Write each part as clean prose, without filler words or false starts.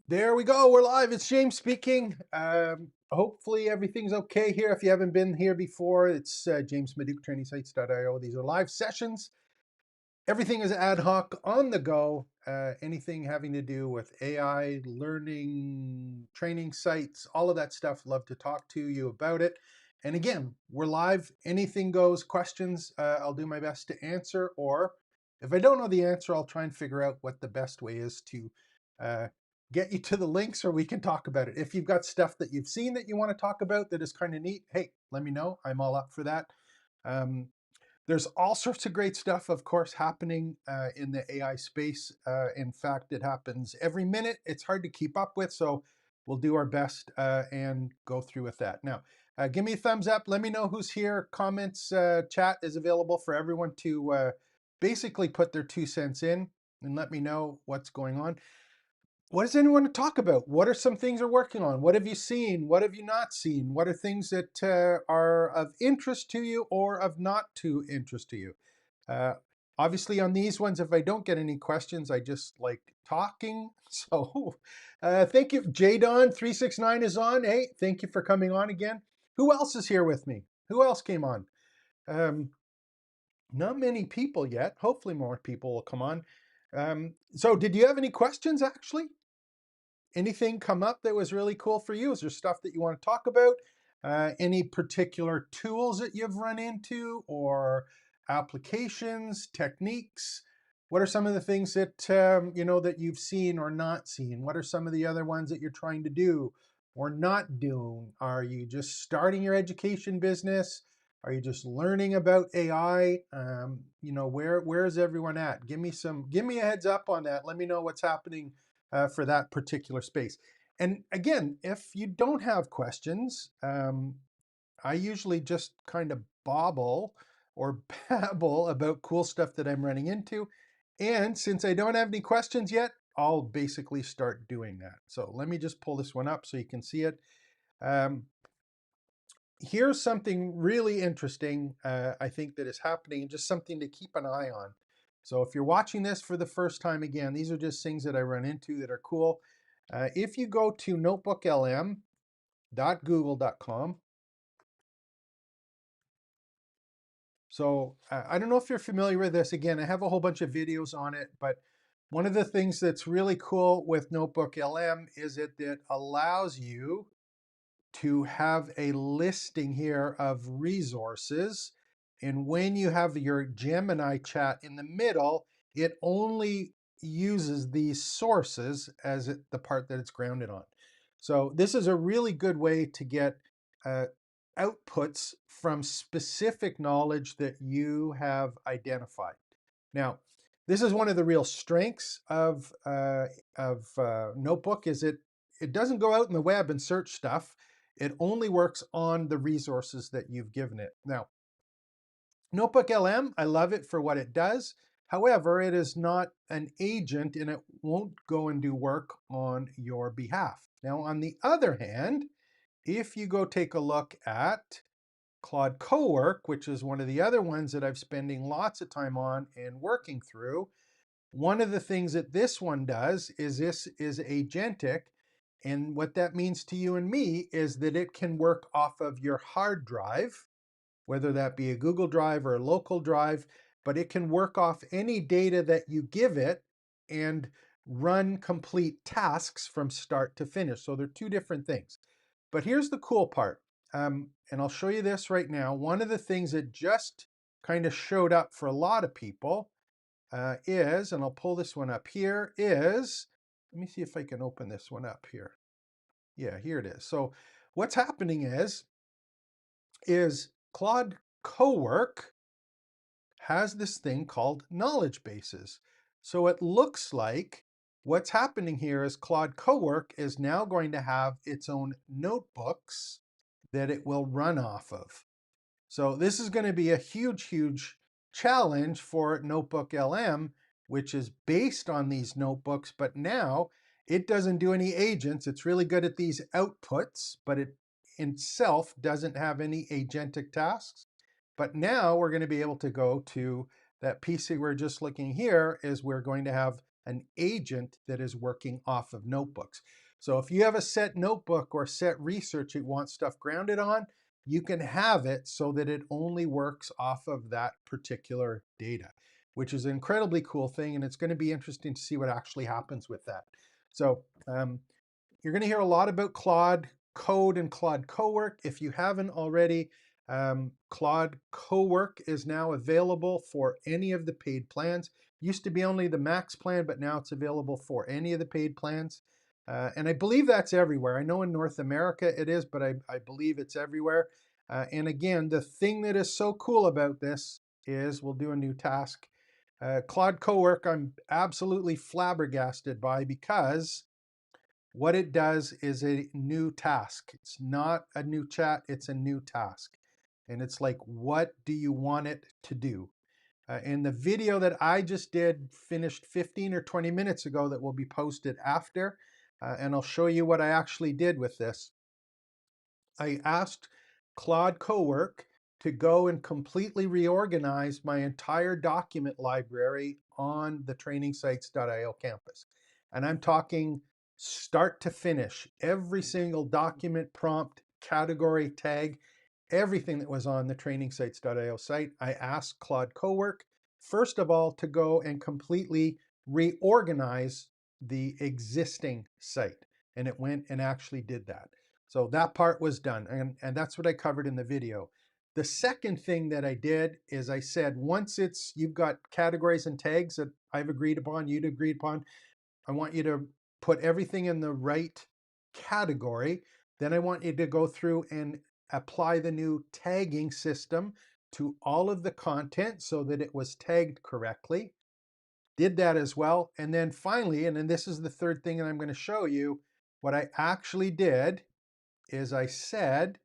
There we go. We're live. It's James speaking. Hopefully everything's okay here. If you haven't been here before, it's James Maduke, TrainingSites.io. These are live sessions. Everything is ad hoc, on the go. Anything having to do with AI, learning, training sites, all of that stuff. Love to talk to you about it. And again, we're live. Anything goes. Questions, I'll do my best to answer. Or if I don't know the answer, I'll try and figure out what the best way is to uh, get you to the links, or we can talk about it. If you've got stuff that you've seen that you want to talk about that is kind of neat, hey, let me know. I'm all up for that. Um, there's all sorts of great stuff, of course, happening in the AI space. In fact, it happens every minute. It's hard to keep up with, so we'll do our best and go through with that. Now, give me a thumbs up. Let me know who's here. Comments, chat is available for everyone to basically put their 2 cents in and let me know what's going on. What does anyone want to talk about? What are some things you're working on? What have you seen? What have you not seen? What are things that are of interest to you or of not too interest to you? Uh, Obviously, on these ones, if I don't get any questions, I just like talking. So thank you. JDon369 is on. Hey, thank you for coming on again. Who else is here with me? Who else came on? Um, Not many people yet. Hopefully more people will come on. So did you have any questions, actually? Anything come up that was really cool for you? Is there stuff that you want to talk about? Any particular tools that you've run into or applications, techniques? What are some of the things that that you've seen or not seen? What are some of the other ones that you're trying to do or not doing? Are you just starting your education business? Are you just learning about AI? Where is everyone at? Give me a heads up on that. Let me know what's happening for that particular space. And again, if you don't have questions, I usually just kind of bobble or babble about cool stuff that I'm running into. And since I don't have any questions yet, I'll basically start doing that. So let me just pull this one up so you can see it. Um, Here's something really interesting, I think, that is happening, just something to keep an eye on. So if you're watching this for the first time, again, these are just things that I run into that are cool. If you go to notebooklm.google.com, so I don't know if you're familiar with this. Again, I have a whole bunch of videos on it, but one of the things that's really cool with Notebook LM is it allows you to have a listing here of resources. And when you have your Gemini chat in the middle, it only uses these sources as the part that it's grounded on. So this is a really good way to get uh, outputs from specific knowledge that you have identified. Now, this is one of the real strengths of Notebook is it doesn't go out in the web and search stuff. It only works on the resources that you've given it. Now, Notebook LM, I love it for what it does. However, it is not an agent and it won't go and do work on your behalf. Now, on the other hand, if you go take a look at Claude Cowork, which is one of the other ones that I'm spending lots of time on and working through, one of the things that this one does is this is agentic. And what that means to you and me is that it can work off of your hard drive, whether that be a Google Drive or a local drive, but it can work off any data that you give it and run complete tasks from start to finish. So they're two different things. But here's the cool part, and I'll show you this right now. One of the things that just kind of showed up for a lot of people is, and I'll pull this one up here, is, let me see if I can open this one up here. Yeah, here it is. So what's happening is Claude Cowork has this thing called knowledge bases. So it looks like what's happening here is Claude Cowork is now going to have its own notebooks that it will run off of. So this is going to be a huge, huge challenge for Notebook LM, which is based on these notebooks, but now it doesn't do any agents. It's really good at these outputs, but it itself doesn't have any agentic tasks. But now we're going to be able to go to that piece that we're just looking here is we're going to have an agent that is working off of notebooks. So if you have a set notebook or set research you want stuff grounded on, you can have it so that it only works off of that particular data, which is an incredibly cool thing. And it's going to be interesting to see what actually happens with that. So you're going to hear a lot about Claude Code and Claude Cowork. If you haven't already, Claude Cowork is now available for any of the paid plans. Used to be only the max plan, but now it's available for any of the paid plans. And I believe that's everywhere. I know in North America it is, but I believe it's everywhere. And again, the thing that is so cool about this is we'll do a new task. Claude Cowork, I'm absolutely flabbergasted by, because what it does is a new task. It's not a new chat, it's a new task. And it's like, what do you want it to do? And the video that I just did finished 15 or 20 minutes ago that will be posted after. And I'll show you what I actually did with this. I asked Claude Cowork to go and completely reorganize my entire document library on the trainingsites.io campus. And I'm talking start to finish, every single document, prompt, category, tag, everything that was on the trainingsites.io site. I asked Claude Cowork, first of all, to go and completely reorganize the existing site. And it went and actually did that. So that part was done, and that's what I covered in the video. The second thing that I did is I said, once you've got categories and tags that I've agreed upon, you'd agreed upon, I want you to put everything in the right category. Then I want you to go through and apply the new tagging system to all of the content so that it was tagged correctly. Did that as well. And then finally, and then this is the third thing that I'm going to show you, what I actually did is I said,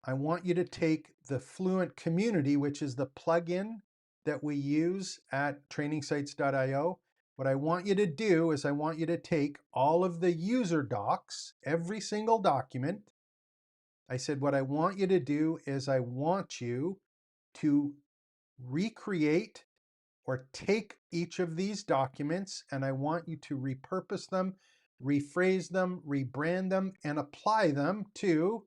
I want you to take the Fluent community, which is the plugin that we use at trainingsites.io. What I want you to do is I want you to take all of the user docs, every single document. I said, what I want you to do is I want you to recreate or take each of these documents, and I want you to repurpose them, rephrase them, rebrand them, and apply them to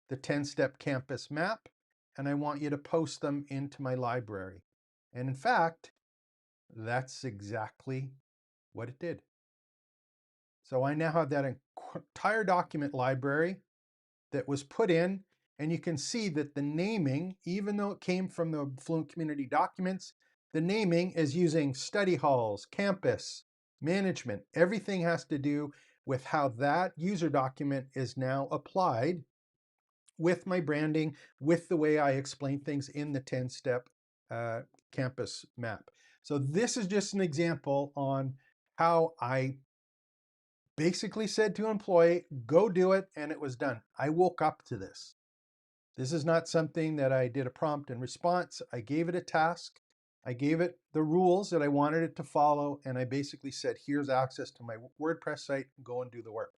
the 10-step campus map, and I want you to post them into my library. And in fact, that's exactly what it did. So I now have that entire document library that was put in, and you can see that the naming, even though it came from the Fluent Community documents, the naming is using study halls, campus, management. Everything has to do with how that user document is now applied with my branding, with the way I explain things in the 10-step campus map. So this is just an example on how I basically said to an employee, go do it, and it was done. I woke up to this. This is not something that I did a prompt and response. I gave it a task. I gave it the rules that I wanted it to follow, and I basically said, here's access to my WordPress site, go and do the work.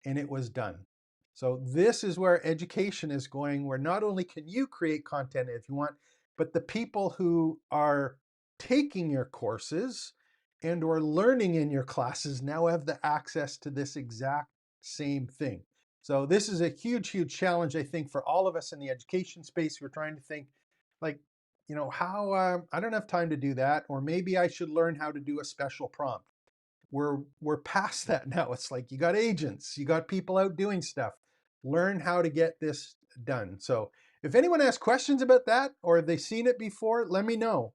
And it was done. So this is where education is going, where not only can you create content if you want, but the people who are taking your courses and or learning in your classes now have the access to this exact same thing. So this is a huge, huge challenge, I think, for all of us in the education space. We're trying to think like, how I don't have time to do that, or maybe I should learn how to do a special prompt. We're past that now. It's like you got agents, you got people out doing stuff. Learn how to get this done. So if anyone has questions about that, or have they seen it before, let me know.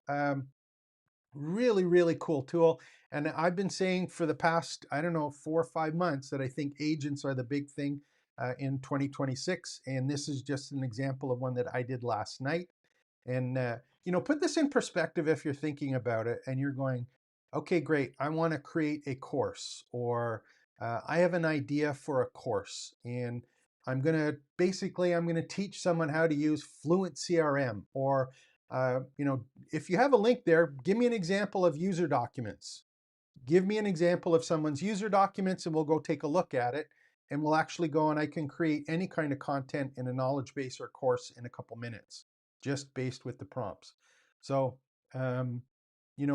Really, really cool tool. And I've been saying for the past, I don't know, 4 or 5 months that I think agents are the big thing in 2026. And this is just an example of one that I did last night. And, put this in perspective if you're thinking about it and you're going, okay, great, I want to create a course, or I have an idea for a course, and I'm going to teach someone how to use Fluent CRM, or, if you have a link there, give me an example of user documents. Give me an example of someone's user documents, and we'll go take a look at it. And we'll actually go and I can create any kind of content in a knowledge base or course in a couple minutes, just based with the prompts. So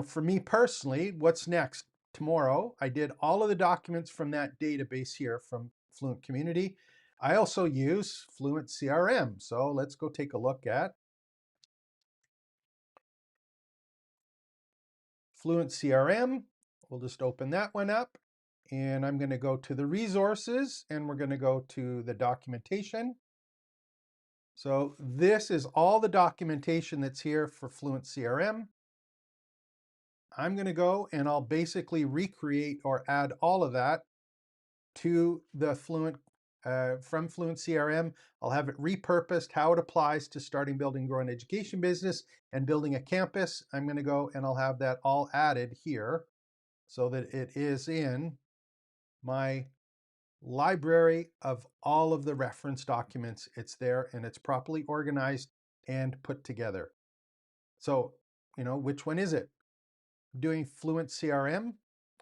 For me personally, what's next? Tomorrow, I did all of the documents from that database here from Fluent Community. I also use Fluent CRM. So let's go take a look at Fluent CRM. We'll just open that one up. And I'm going to go to the resources and we're going to go to the documentation. So this is all the documentation that's here for Fluent CRM. I'm going to go and I'll basically recreate or add all of that to the from Fluent CRM. I'll have it repurposed, how it applies to starting, building, growing education business and building a campus. I'm going to go and I'll have that all added here so that it is in my library of all of the reference documents. It's there and it's properly organized and put together. So, which one is it? Doing Fluent CRM,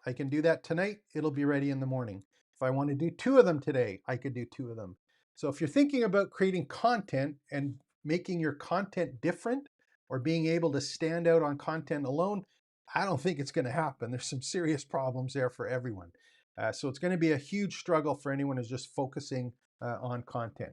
I can do that tonight. It'll be ready in the morning. If I want to do 2 of them today, I could do 2 of them. So if you're thinking about creating content and making your content different or being able to stand out on content alone, I don't think it's going to happen. There's some serious problems there for everyone. So it's going to be a huge struggle for anyone who's just focusing on content.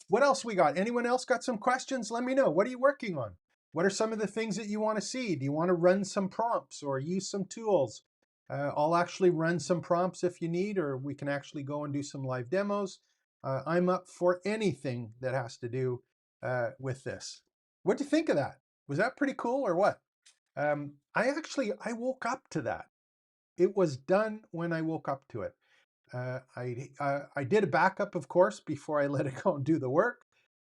What else we got? Anyone else got some questions? Let me know. What are you working on? What are some of the things that you want to see? Do you want to run some prompts or use some tools? I'll actually run some prompts if you need, or we can actually go and do some live demos. I'm up for anything that has to do with this. What do you think of that? Was that pretty cool or what? I woke up to that. It was done when I woke up to it. I did a backup, of course, before I let it go and do the work.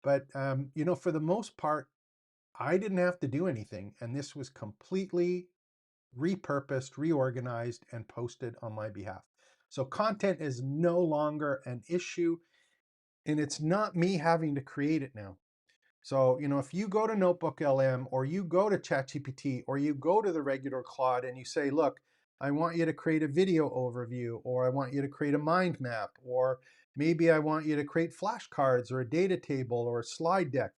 But, for the most part, I didn't have to do anything. And this was completely repurposed, reorganized, and posted on my behalf. So content is no longer an issue. And it's not me having to create it now. So, if you go to Notebook LM or you go to ChatGPT or you go to the regular Claude and you say, look, I want you to create a video overview, or I want you to create a mind map, or maybe I want you to create flashcards or a data table or a slide deck.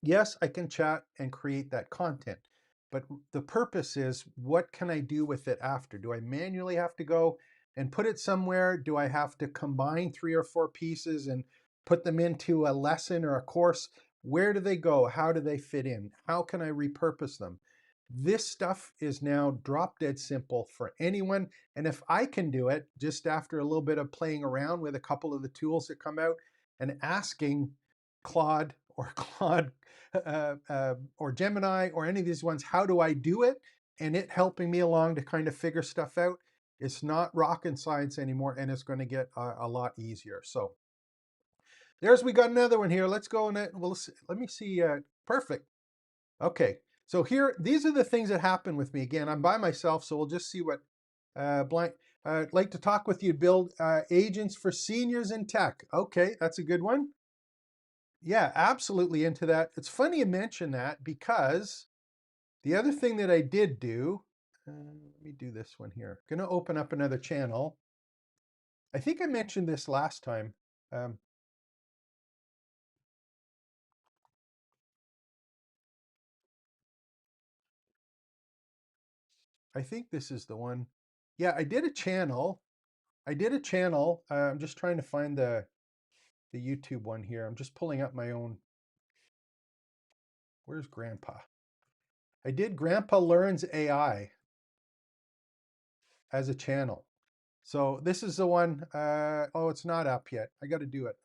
Yes, I can chat and create that content, but the purpose is, what can I do with it after? Do I manually have to go and put it somewhere? Do I have to combine 3 or 4 pieces and put them into a lesson or a course? Where do they go? How do they fit in? How can I repurpose them? This stuff is now drop dead simple for anyone. And if I can do it just after a little bit of playing around with a couple of the tools that come out and asking Claude or Claude or Gemini or any of these ones, how do I do it? And it helping me along to kind of figure stuff out. It's not rocket science anymore, and it's going to get a lot easier. So we got another one here. Let's go and let me see. Perfect. Okay. So here, these are the things that happen with me. Again, I'm by myself, so we'll just see what blank. I'd like to talk with you, build agents for seniors in tech. Okay, that's a good one. Yeah, absolutely into that. It's funny you mention that, because the other thing that I did do, let me do this one here. Going to open up another channel. I think I mentioned this last time. Um, I think this is the one. Yeah, I did a channel. I'm just trying to find the YouTube one here. I'm just pulling up my own. Where's Grandpa? I did Grandpa Learns AI as a channel. So this is the one. Oh, it's not up yet. I got to do it.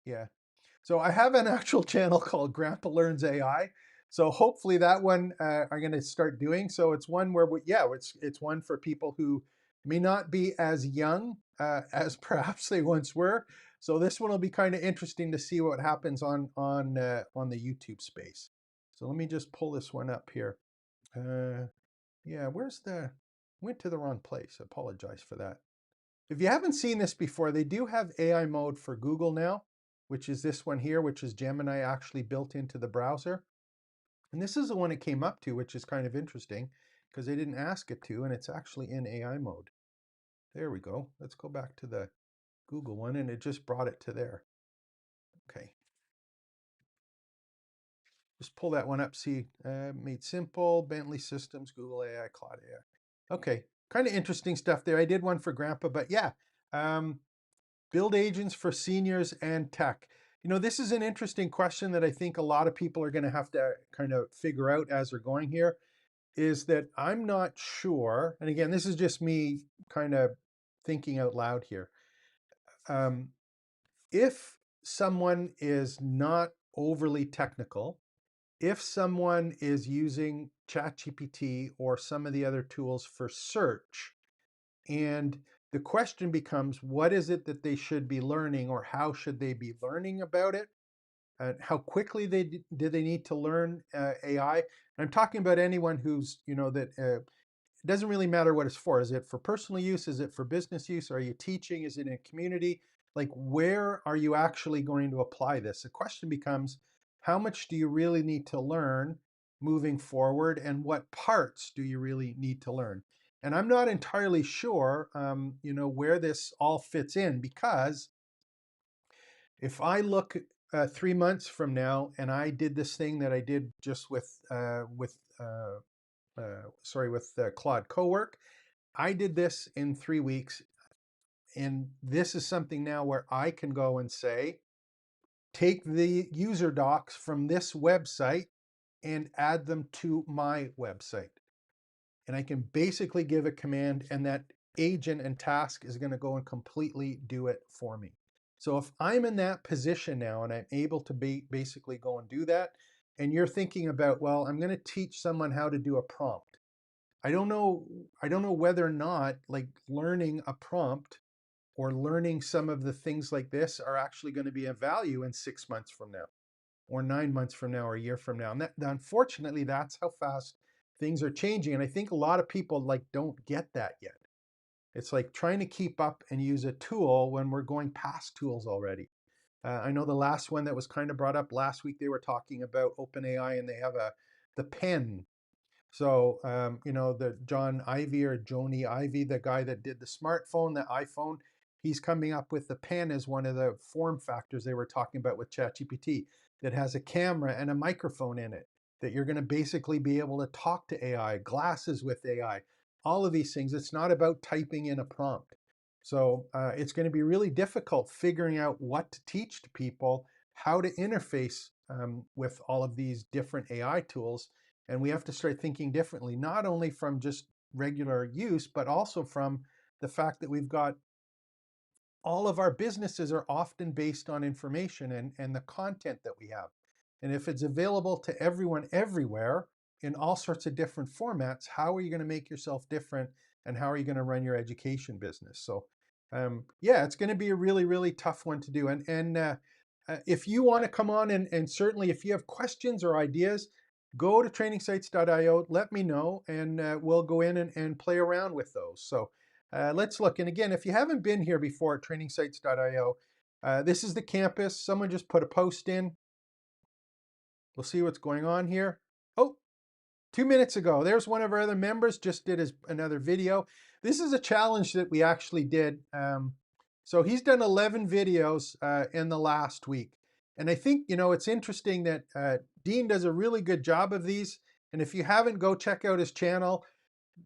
Yeah. So I have an actual channel called Grandpa Learns AI. So hopefully that one I'm going to start doing. So it's one where it's one for people who may not be as young as perhaps they once were. So this one will be kind of interesting to see what happens on the YouTube space. So let me just pull this one up here. Yeah, went to the wrong place. I apologize for that. If you haven't seen this before, they do have AI mode for Google now, which is this one here, which is Gemini actually built into the browser. And this is the one it came up to, which is kind of interesting because they didn't ask it to, and it's actually in AI mode. There we go. Let's go back to the Google one, and it just brought it to there. Okay. just pull that one up. See, made simple, Bentley Systems, Google AI, Claude AI. Okay, kind of interesting stuff there. I did one for Grandpa, but yeah, build agents for seniors and tech. This is an interesting question that I think a lot of people are going to have to kind of figure out as we're going here. Is that I'm not sure, and again, this is just me kind of thinking out loud here. If someone is not overly technical, if someone is using ChatGPT or some of the other tools for search, and the question becomes, what is it that they should be learning, or how should they be learning about it? And how quickly do they need to learn AI? And I'm talking about anyone who's, that it doesn't really matter what it's for. Is it for personal use? Is it for business use? Are you teaching? Is it in a community? Like, where are you actually going to apply this? The question becomes, how much do you really need to learn moving forward, and what parts do you really need to learn? And I'm not entirely sure, where this all fits in, because if I look 3 months from now and I did this thing that I did just with Claude Cowork, I did this in 3 weeks, and this is something now where I can go and say, take the user docs from this website and add them to my website. And I can basically give a command, and that agent and task is going to go and completely do it for me. So if I'm in that position now and I'm able to basically go and do that, and you're thinking about, well, I'm going to teach someone how to do a prompt. I don't know whether or not, like, learning a prompt or learning some of the things like this are actually going to be of value in 6 months from now, or 9 months from now, or a year from now. And unfortunately, that's how fast things are changing. And I think a lot of people don't get that yet. It's like trying to keep up and use a tool when we're going past tools already. I know the last one that was kind of brought up last week, they were talking about OpenAI, and they have the pen. So, the John Ivey, or Joni Ivey, the guy that did the smartphone, the iPhone, he's coming up with the pen as one of the form factors they were talking about with ChatGPT, that has a camera and a microphone in it, that you're going to basically be able to talk to AI, glasses with AI, all of these things. It's not about typing in a prompt. So it's going to be really difficult figuring out what to teach to people, how to interface with all of these different AI tools. And we have to start thinking differently, not only from just regular use, but also from the fact that we've got all of our businesses are often based on information and the content that we have. And if it's available to everyone everywhere in all sorts of different formats, how are you going to make yourself different, and how are you going to run your education business? So, yeah, it's going to be a really, really tough one to do. And if you want to come on, and certainly if you have questions or ideas, go to trainingsites.io, let me know, and we'll go in and play around with those. So let's look. And again, if you haven't been here before at trainingsites.io, this is the campus. Someone just put a post in. We'll see what's going on here. Oh, 2 minutes ago, there's one of our other members, just did another video. This is a challenge that we actually did. So he's done 11 videos in the last week. And I think, it's interesting that Dean does a really good job of these. And if you haven't, go check out his channel.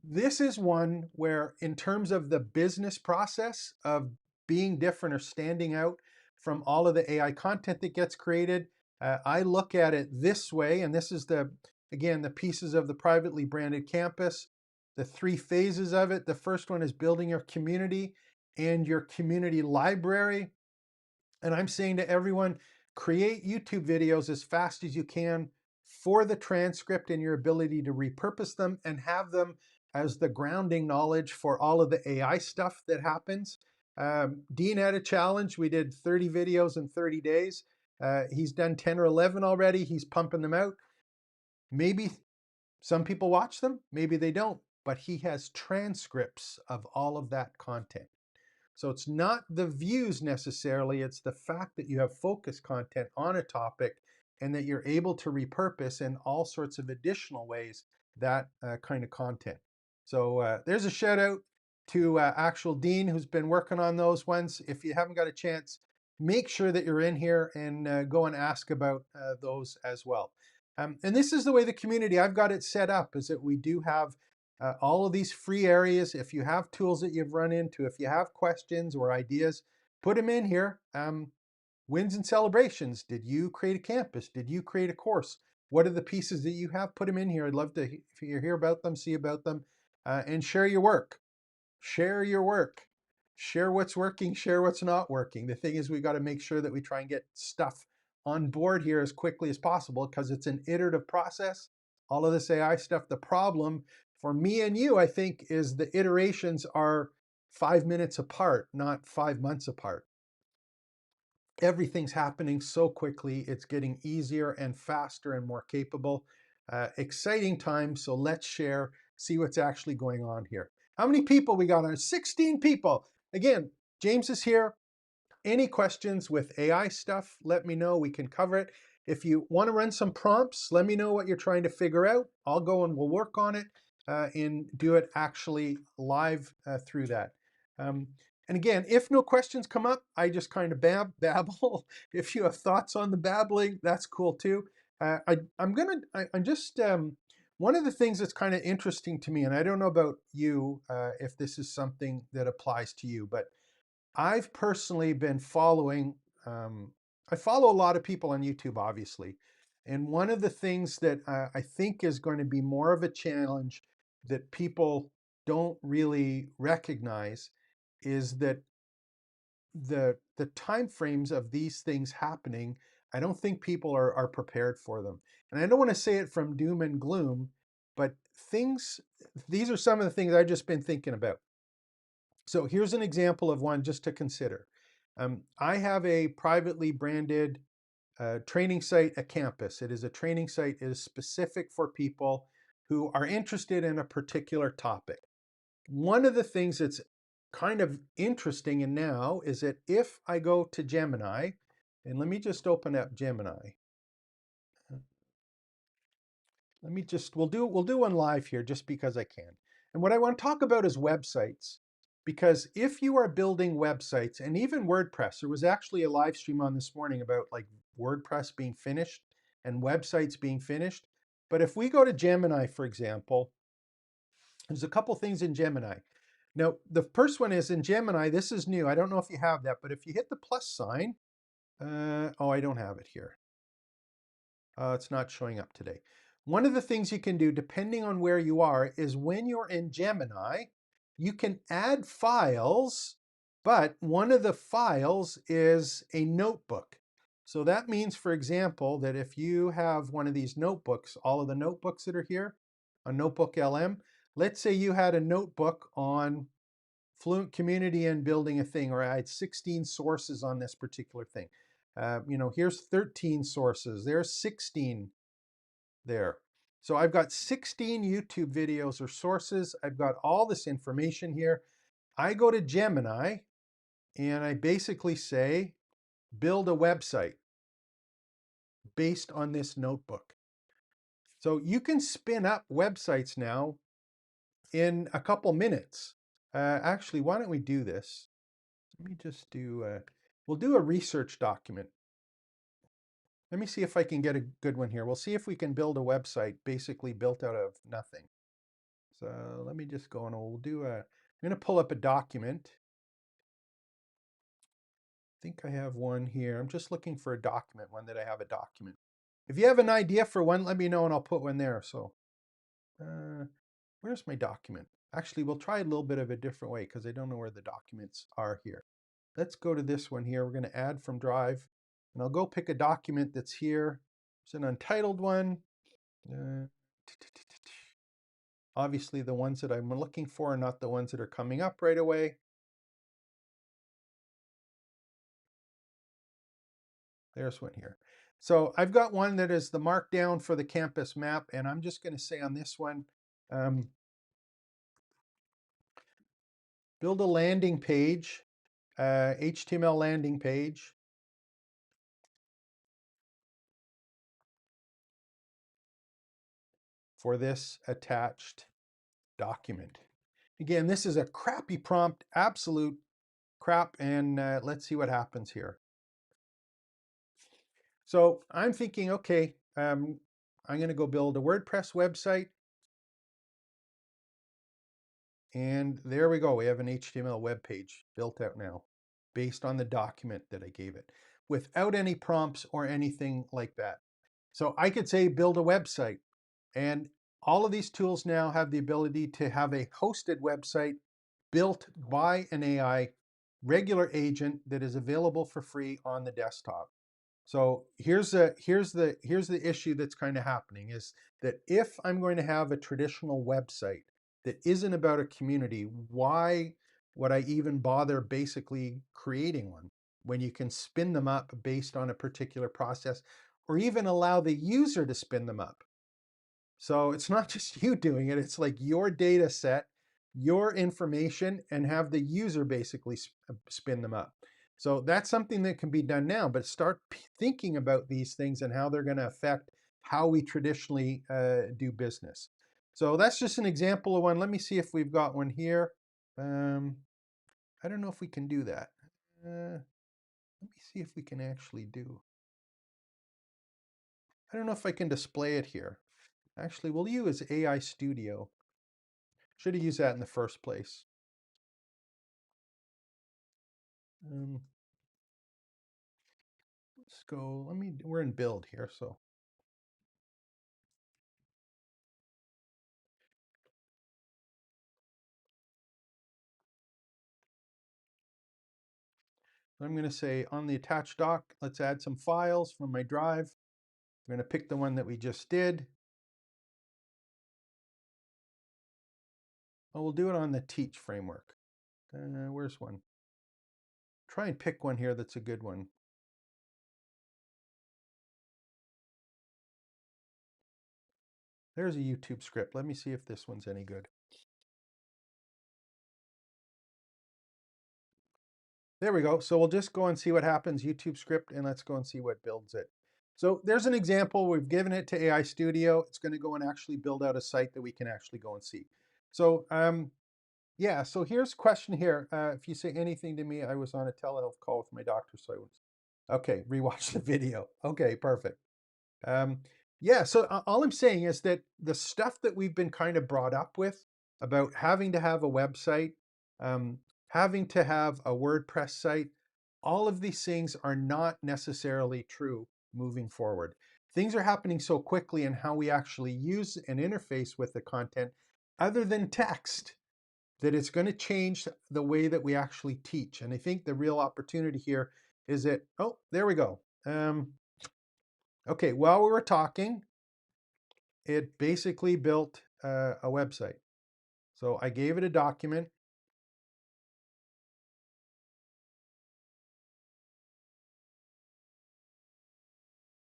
This is one where, in terms of the business process of being different or standing out from all of the AI content that gets created, I look at it this way. And this is again, the pieces of the privately branded campus, the 3 phases of it. The first one is building your community and your community library. And I'm saying to everyone, create YouTube videos as fast as you can for the transcript and your ability to repurpose them and have them as the grounding knowledge for all of the AI stuff that happens. Dean had a challenge. We did 30 videos in 30 days. He's done 10 or 11 already. He's pumping them out. Maybe some people watch them, maybe they don't, but he has transcripts of all of that content. So it's not the views necessarily, it's the fact that you have focused content on a topic, and that you're able to repurpose in all sorts of additional ways that kind of content. So there's a shout out to actual Dean, who's been working on those ones. If you haven't got a chance, make sure that you're in here and go and ask about those as well. And this is the way the community, I've got it set up, is that we do have all of these free areas. If you have tools that you've run into, if you have questions or ideas, put them in here. Wins and celebrations. Did you create a campus? Did you create a course? What are the pieces that you have? Put them in here. I'd love to hear about them, see about them, and share your work. Share your work. Share what's working, share what's not working. The thing is, we got to make sure that we try and get stuff on board here as quickly as possible because it's an iterative process. All of this AI stuff, the problem for me and you, I think, is the iterations are 5 minutes apart, not 5 months apart. Everything's happening so quickly. It's getting easier and faster and more capable. Exciting times. So let's share, see what's actually going on here. How many people we got on? 16 people. Again, James is here. Any questions with AI stuff, let me know. We can cover it. If you want to run some prompts, let me know what you're trying to figure out. I'll go and we'll work on it and do it actually live through that. And again, if no questions come up, I just kind of babble. If you have thoughts on the babbling, that's cool too. I'm just, one of the things that's kind of interesting to me, and I don't know about you, if this is something that applies to you, but I've personally been following, I follow a lot of people on YouTube, obviously. And one of the things that I think is going to be more of a challenge that people don't really recognize is that the time frames of these things happening, I don't think people are prepared for them. And I don't want to say it from doom and gloom, but these are some of the things I've just been thinking about. So here's an example of one just to consider. I have a privately branded training site, a campus. It is a training site. It is specific for people who are interested in a particular topic. One of the things that's kind of interesting and now is that if I go to Gemini, and let me just open up Gemini. We'll do one live here just because I can. And what I want to talk about is websites. Because if you are building websites and even WordPress, there was actually a live stream on this morning about like WordPress being finished and websites being finished. But if we go to Gemini, for example, there's a couple things in Gemini. Now, the first one is in Gemini, this is new. I don't know if you have that, but if you hit the plus sign, oh, I don't have it here. It's not showing up today. One of the things you can do, depending on where you are, is when you're in Gemini, you can add files, but one of the files is a notebook. So that means, for example, that if you have one of these notebooks, all of the notebooks that are here, a notebook LM, let's say you had a notebook on Fluent Community and building a thing, or I had 16 sources on this particular thing. Here's 13 sources, there's 16 there. So I've got 16 YouTube videos or sources. I've got all this information here. I go to Gemini and I basically say, build a website based on this notebook. So you can spin up websites now in a couple minutes. Actually, why don't we do this? Let me just we'll do a research document. Let me see if I can get a good one here. We'll see if we can build a website basically built out of nothing. So let me just go and I'm going to pull up a document. I think I have one here. I'm just looking for a document, one that I have a document. If you have an idea for one, let me know and I'll put one there. So where's my document? Actually, we'll try a little bit of a different way because I don't know where the documents are here. Let's go to this one here. We're going to add from Drive. And I'll go pick a document that's here. It's an untitled one. Obviously, the ones that I'm looking for are not the ones that are coming up right away. There's one here. So I've got one that is the markdown for the campus map, and I'm just going to say on this one, build a landing page, HTML landing page for this attached document. Again, this is a crappy prompt, absolute crap, and let's see what happens here. So I'm thinking, okay, I'm going to go build a WordPress website. And there we go. We have an HTML web page built out now based on the document that I gave it without any prompts or anything like that. So I could say build a website, and all of these tools now have the ability to have a hosted website built by an AI regular agent that is available for free on the desktop. So here's the issue that's kind of happening is that if I'm going to have a traditional website that isn't about a community, why would I even bother basically creating one when you can spin them up based on a particular process or even allow the user to spin them up? So it's not just you doing it, it's like your data set, your information, and have the user basically spin them up. So that's something that can be done now, but start thinking about these things and how they're going to affect how we traditionally do business. So that's just an example of one. Let me see if we've got one here. I don't know if we can do that. Let me see if we can actually do. I don't know if I can display it here. Actually, we'll use AI Studio. Should have used that in the first place. Um, let's go, we're in build here, so. I'm going to say on the attached doc, let's add some files from my drive. I'm going to pick the one that we just did. Oh, we'll do it on the Teach framework. Where's one? Try and pick one here that's a good one. There's a YouTube script. Let me see if this one's any good. There we go. So we'll just go and see what happens, YouTube script, and let's go and see what builds it. So there's an example. We've given it to AI Studio. It's going to go and actually build out a site that we can actually go and see. So yeah, so here's a question here. If you say anything to me, I was on a telehealth call with my doctor, so I was, okay, rewatch the video. Okay, perfect. Um, yeah, so all I'm saying is that the stuff that we've been kind of brought up with about having to have a website, um, having to have a WordPress site, all of these things are not necessarily true moving forward. Things are happening so quickly in how we actually use and interface with the content other than text that it's going to change the way that we actually teach. And I think the real opportunity here is that, oh, there we go. Okay, while we were talking, it basically built a website. So I gave it a document.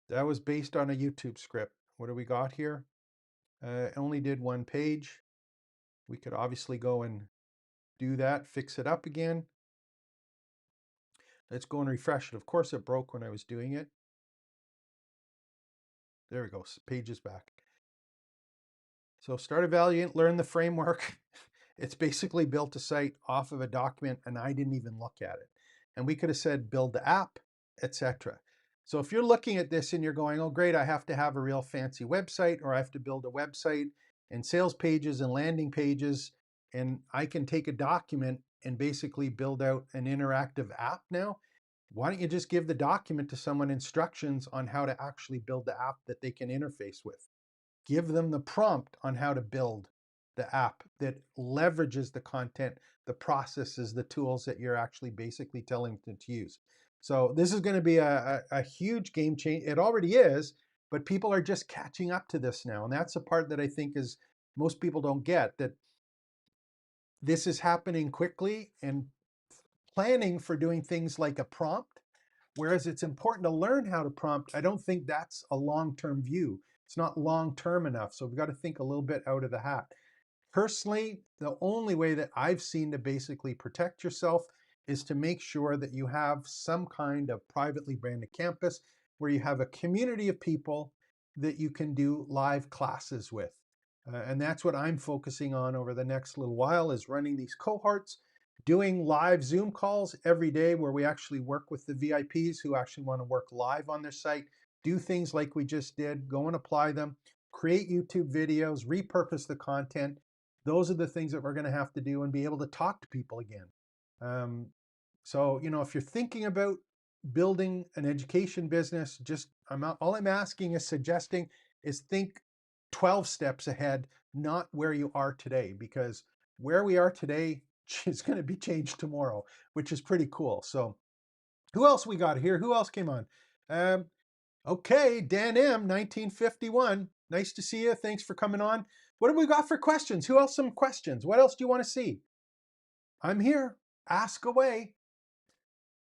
That was based on a YouTube script. What do we got here? It only did one page. We could obviously go and do that, fix it up again. Let's go and refresh it. Of course, it broke when I was doing it. There we go, page is back. So start Evaluate, learn the framework. It's basically built a site off of a document and I didn't even look at it. And we could have said build the app, etc. So if you're looking at this and you're going, oh great, I have to have a real fancy website, or I have to build a website and sales pages and landing pages, and I can take a document and basically build out an interactive app now, why don't you just give the document to someone instructions on how to actually build the app that they can interface with? Give them the prompt on how to build the app that leverages the content, the processes, the tools that you're actually basically telling them to use. So this is going to be a huge game change. It already is, but people are just catching up to this now. And that's the part that I think is most people don't get, that this is happening quickly, and planning for doing things like a prompt. Whereas it's important to learn how to prompt, I don't think that's a long-term view. It's not long-term enough. So we've got to think a little bit out of the hat. Personally, the only way that I've seen to basically protect yourself is to make sure that you have some kind of privately branded campus where you have a community of people that you can do live classes with. And that's what I'm focusing on over the next little while, is running these cohorts, doing live Zoom calls every day where we actually work with the VIPs who actually want to work live on their site, do things like we just did, go and apply them, create YouTube videos, repurpose the content. Those are the things that we're going to have to do and be able to talk to people again. Um, so, if you're thinking about building an education business, all I'm asking is suggesting is think 12 steps ahead, not where you are today, because where we are today is going to be changed tomorrow, which is pretty cool. So, who else we got here? Who else came on? Um, okay, Dan M, 1951. Nice to see you. Thanks for coming on. What have we got for questions? Who else some questions? What else do you want to see? I'm here. Ask away.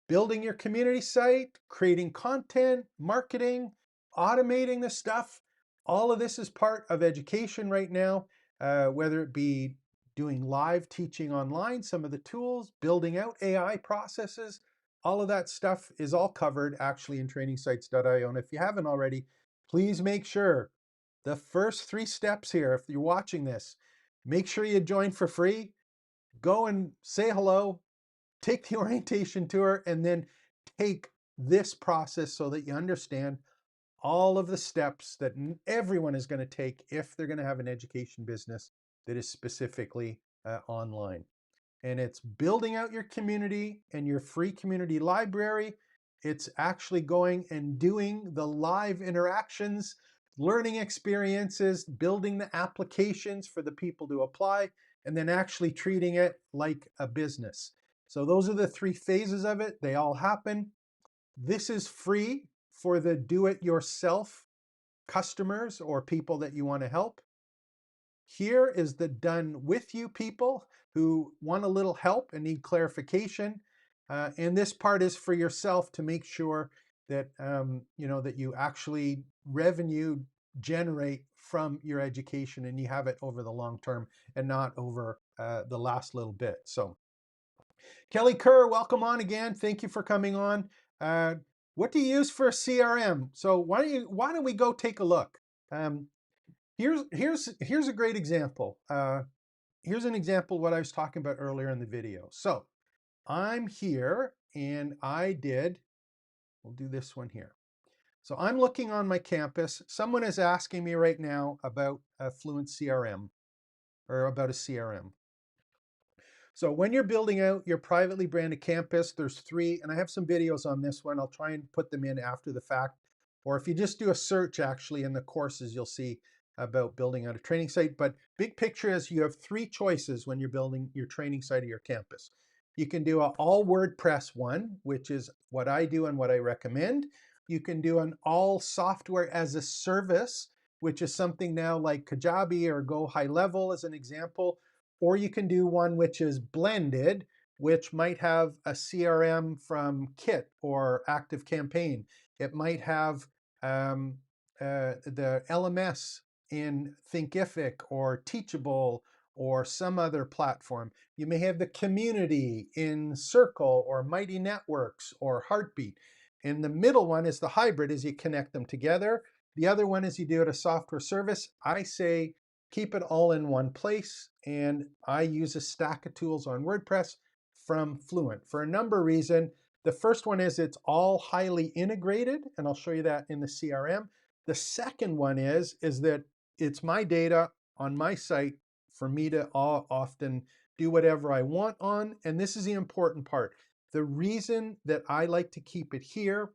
Building your community site, creating content, marketing, automating the stuff. All of this is part of education right now, whether it be doing live teaching online, some of the tools, building out AI processes, all of that stuff is all covered actually in trainingsites.io. And if you haven't already, please make sure the first 3 steps here, if you're watching this, make sure you join for free. Go and say hello, take the orientation tour, and then take this process so that you understand all of the steps that everyone is going to take if they're going to have an education business that is specifically online. And it's building out your community and your free community library. It's actually going and doing the live interactions, learning experiences, building the applications for the people to apply, and then actually treating it like a business. So those are the 3 phases of it. They all happen. This is free for the do-it-yourself customers or people that you want to help. Here is the done with you people who want a little help and need clarification. And this part is for yourself to make sure that that you actually revenue generate from your education and you have it over the long term and not over the last little bit. So Kelly Kerr, welcome on again. Thank you for coming on. What do you use for a CRM? So why don't we go take a look? Here's a great example. Here's an example of what I was talking about earlier in the video. So I'm here and we'll do this one here. So I'm looking on my campus. Someone is asking me right now about a Fluent CRM or about a CRM. So when you're building out your privately branded campus, there's 3, and I have some videos on this one. I'll try and put them in after the fact. Or if you just do a search actually in the courses, you'll see about building out a training site. But big picture is you have 3 choices when you're building your training site or your campus. You can do an all WordPress one, which is what I do and what I recommend. You can do an all software as a service, which is something now like Kajabi or Go High Level as an example. Or you can do one which is blended, which might have a CRM from Kit or Active Campaign. It might have the LMS in Thinkific or Teachable or some other platform. You may have the community in Circle or Mighty Networks or Heartbeat. And the middle one is the hybrid, is you connect them together. The other one is you do it a software service. I say keep it all in one place, and I use a stack of tools on WordPress from Fluent for a number of reasons. The first one is it's all highly integrated, and I'll show you that in the CRM. The second one is that it's my data on my site for me to often do whatever I want on, and this is the important part. The reason that I like to keep it here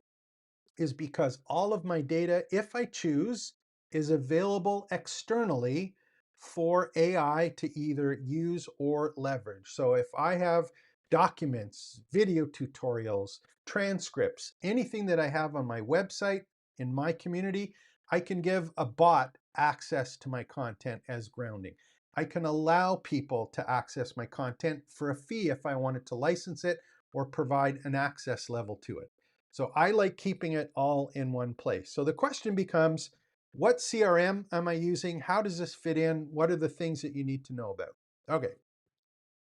is because all of my data, if I choose, is available externally for AI to either use or leverage. So if I have documents, video tutorials, transcripts, anything that I have on my website, in my community, I can give a bot access to my content as grounding. I can allow people to access my content for a fee if I wanted to license it or provide an access level to it. So I like keeping it all in one place. So the question becomes, what CRM am I using? How does this fit in? What are the things that you need to know about? Okay,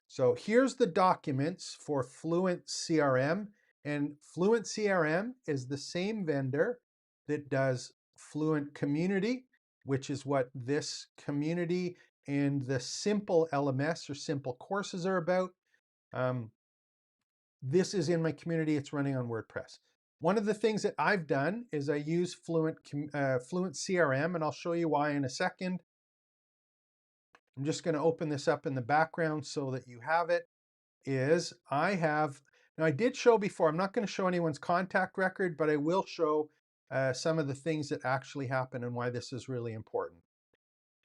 so here's the documents for Fluent CRM. And Fluent CRM is the same vendor that does Fluent Community, which is what this community and the simple LMS or simple courses are about. This is in my community. It's running on WordPress. One of the things that I've done is I use Fluent CRM, and I'll show you why in a second. I'm just going to open this up in the background so that you have it. Now I did show before, I'm not going to show anyone's contact record, but I will show some of the things that actually happen and why this is really important.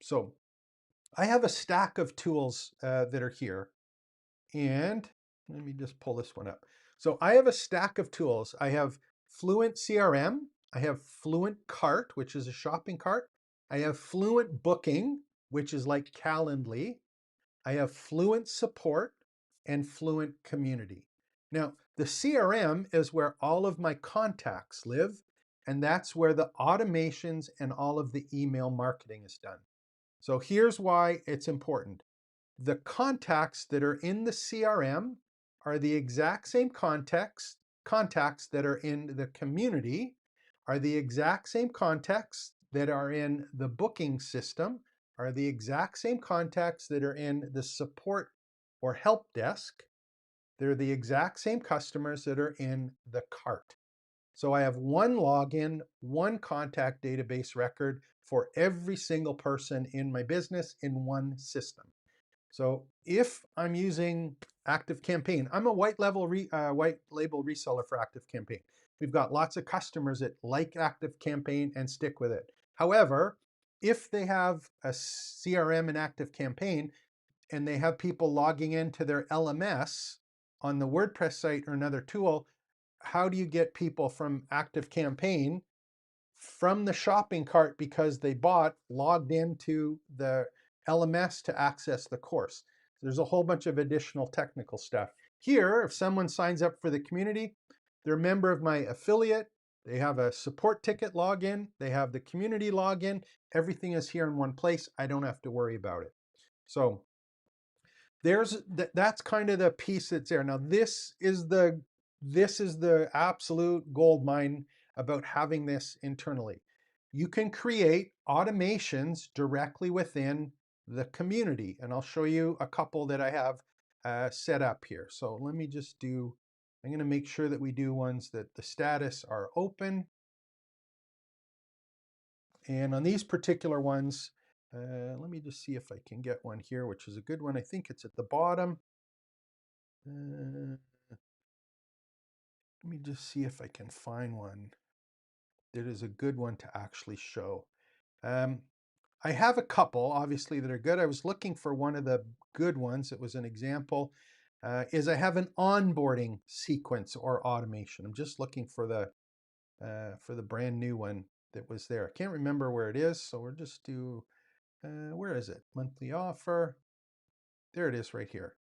So I have a stack of tools that are here, and let me just pull this one up. So I have a stack of tools. I have Fluent CRM, I have Fluent Cart, which is a shopping cart. I have Fluent Booking, which is like Calendly. I have Fluent Support and Fluent Community. Now, the CRM is where all of my contacts live, and that's where the automations and all of the email marketing is done. So here's why it's important. The contacts that are in the CRM are the exact same contacts that are in the community, are the exact same contacts that are in the booking system, are the exact same contacts that are in the support or help desk. They're the exact same customers that are in the cart. So I have one login, one contact database record for every single person in my business in one system. So if I'm using ActiveCampaign, I'm a white label reseller for ActiveCampaign. We've got lots of customers that like ActiveCampaign and stick with it. However, if they have a CRM and ActiveCampaign and they have people logging into their LMS on the WordPress site or another tool, how do you get people from ActiveCampaign from the shopping cart because they logged into the LMS to access the course? There's a whole bunch of additional technical stuff. Here, if someone signs up for the community, they're a member of my affiliate, they have a support ticket login, they have the community login, everything is here in one place. I don't have to worry about it. So that's kind of the piece that's there. Now this is the absolute gold mine about having this internally. You can create automations directly within the community, and I'll show you a couple that I have set up here. So let me just I'm going to make sure that we do ones that the status are open. And on these particular ones, let me just see if I can get one here, which is a good one. I think it's at the bottom. Let me just see if I can find one that is a good one to actually show. I have a couple, obviously, that are good. I was looking for one of the good ones. It was an example. I have an onboarding sequence or automation. I'm just looking for the brand new one that was there. I can't remember where it is, so we'll just do, where is it? Monthly offer. There it is right here.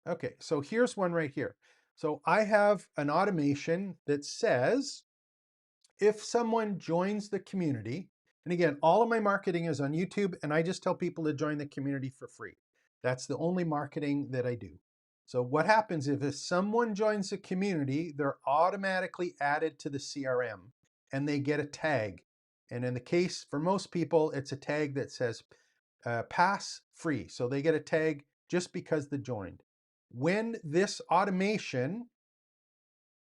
Okay, so here's one right here. So I have an automation that says if someone joins the community, and again, all of my marketing is on YouTube, and I just tell people to join the community for free. That's the only marketing that I do. So what happens if someone joins the community, they're automatically added to the CRM and they get a tag. And in the case for most people, it's a tag that says pass free. So they get a tag just because they joined. When this automation,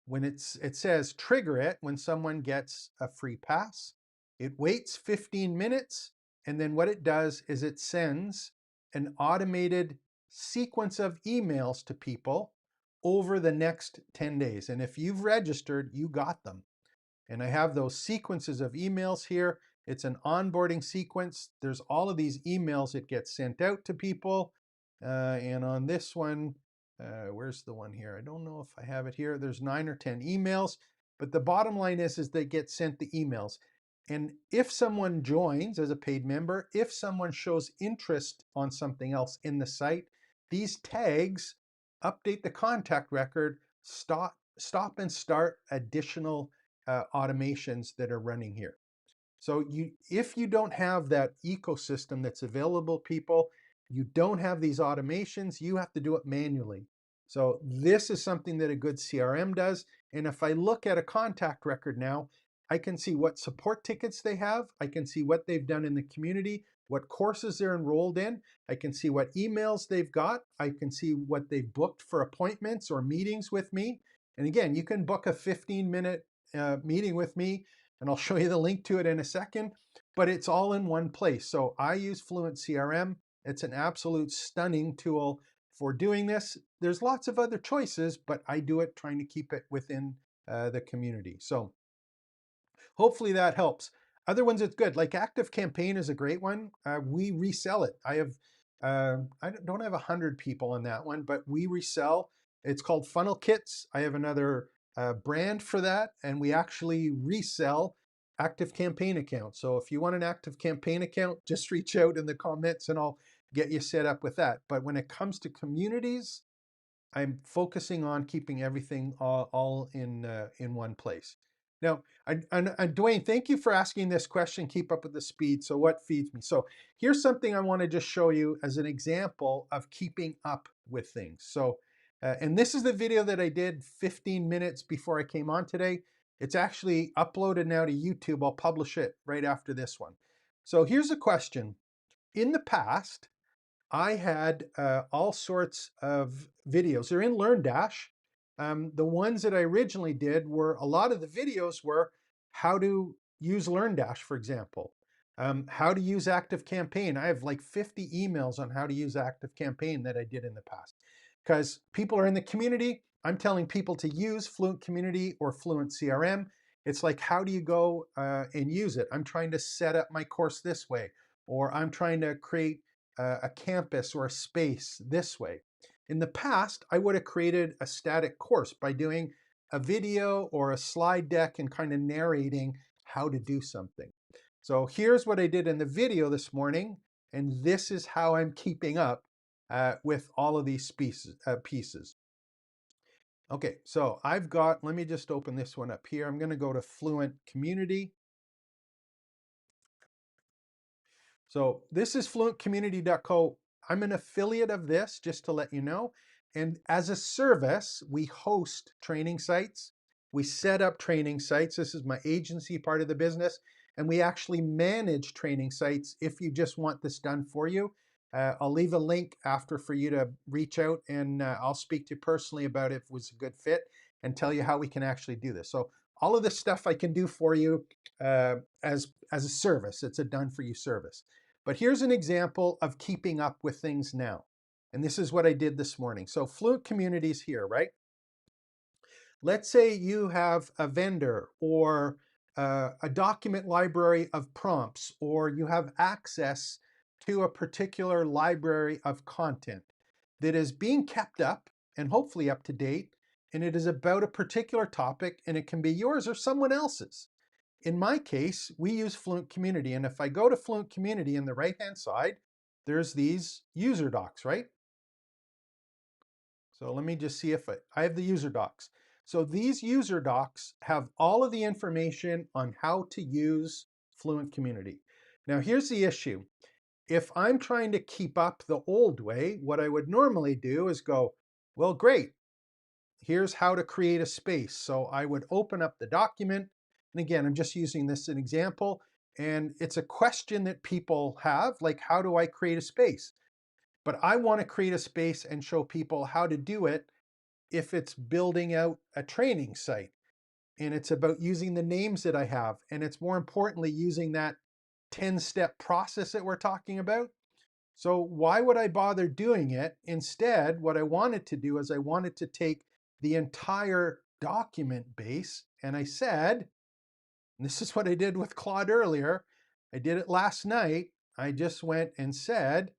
when it says trigger it when someone gets a free pass, it waits 15 minutes, and then what it does is it sends an automated sequence of emails to people over the next 10 days. And if you've registered, you got them. And I have those sequences of emails here. It's an onboarding sequence. There's all of these emails that get sent out to people. And on this one, where's the one here? I don't know if I have it here. There's 9 or 10 emails, but the bottom line is they get sent the emails. And if someone joins as a paid member, if someone shows interest on something else in the site, these tags update the contact record, stop and start additional automations that are running here. So if you don't have that ecosystem that's available, people, you don't have these automations, you have to do it manually. So this is something that a good CRM does. And if I look at a contact record now, I can see what support tickets they have. I can see what they've done in the community, what courses they're enrolled in. I can see what emails they've got. I can see what they've booked for appointments or meetings with me. And again, you can book a 15-minute meeting with me, and I'll show you the link to it in a second, but it's all in one place. So I use Fluent CRM. It's an absolute stunning tool for doing this. There's lots of other choices, but I do it trying to keep it within the community. So hopefully that helps. Other ones it's good. Like Active Campaign is a great one. We resell it. I don't have 100 people on that one, but we resell. It's called Funnel Kits. I have another brand for that, and we actually resell Active Campaign accounts. So if you want an Active Campaign account, just reach out in the comments and I'll get you set up with that. But when it comes to communities, I'm focusing on keeping everything all in one place. Now, Dwayne, thank you for asking this question. Keep up with the speed. So what feeds me? So here's something I want to just show you as an example of keeping up with things. So, and this is the video that I did 15 minutes before I came on today. It's actually uploaded now to YouTube. I'll publish it right after this one. So here's a question. In the past, I had all sorts of videos. They're in LearnDash. The ones that I originally did were, a lot of the videos were how to use LearnDash, for example, how to use Active Campaign. I have like 50 emails on how to use Active Campaign that I did in the past. Because people are in the community, I'm telling people to use Fluent Community or Fluent CRM. It's like, how do you go and use it? I'm trying to set up my course this way, or I'm trying to create a campus or a space this way. In the past, I would have created a static course by doing a video or a slide deck and kind of narrating how to do something. So here's what I did in the video this morning, and this is how I'm keeping up with all of these pieces. Okay, so I've got, let me just open this one up here. I'm going to go to Fluent Community. So this is fluentcommunity.co. I'm an affiliate of this, just to let you know. And as a service, we host training sites. We set up training sites. This is my agency part of the business. And we actually manage training sites if you just want this done for you. I'll leave a link after for you to reach out, and I'll speak to you personally about if it was a good fit and tell you how we can actually do this. So all of this stuff I can do for you as a service. It's a done for you service. But here's an example of keeping up with things now. And this is what I did this morning. So Fluent Communities here, right? Let's say you have a vendor or a document library of prompts, or you have access to a particular library of content that is being kept up and hopefully up to date. And it is about a particular topic, and it can be yours or someone else's. In my case, we use Fluent Community. And if I go to Fluent Community in the right-hand side, there's these user docs, right? So let me just see if I have the user docs. So these user docs have all of the information on how to use Fluent Community. Now here's the issue. If I'm trying to keep up the old way, what I would normally do is go, well, great. Here's how to create a space. So I would open up the document. And again, I'm just using this as an example. And it's a question that people have, like, how do I create a space? But I want to create a space and show people how to do it if it's building out a training site. And it's about using the names that I have. And it's more importantly, using that 10-step process that we're talking about. So why would I bother doing it? Instead, what I wanted to do is I wanted to take the entire document base, and I said, and this is what I did with Claude earlier, I did it last night. I just went and said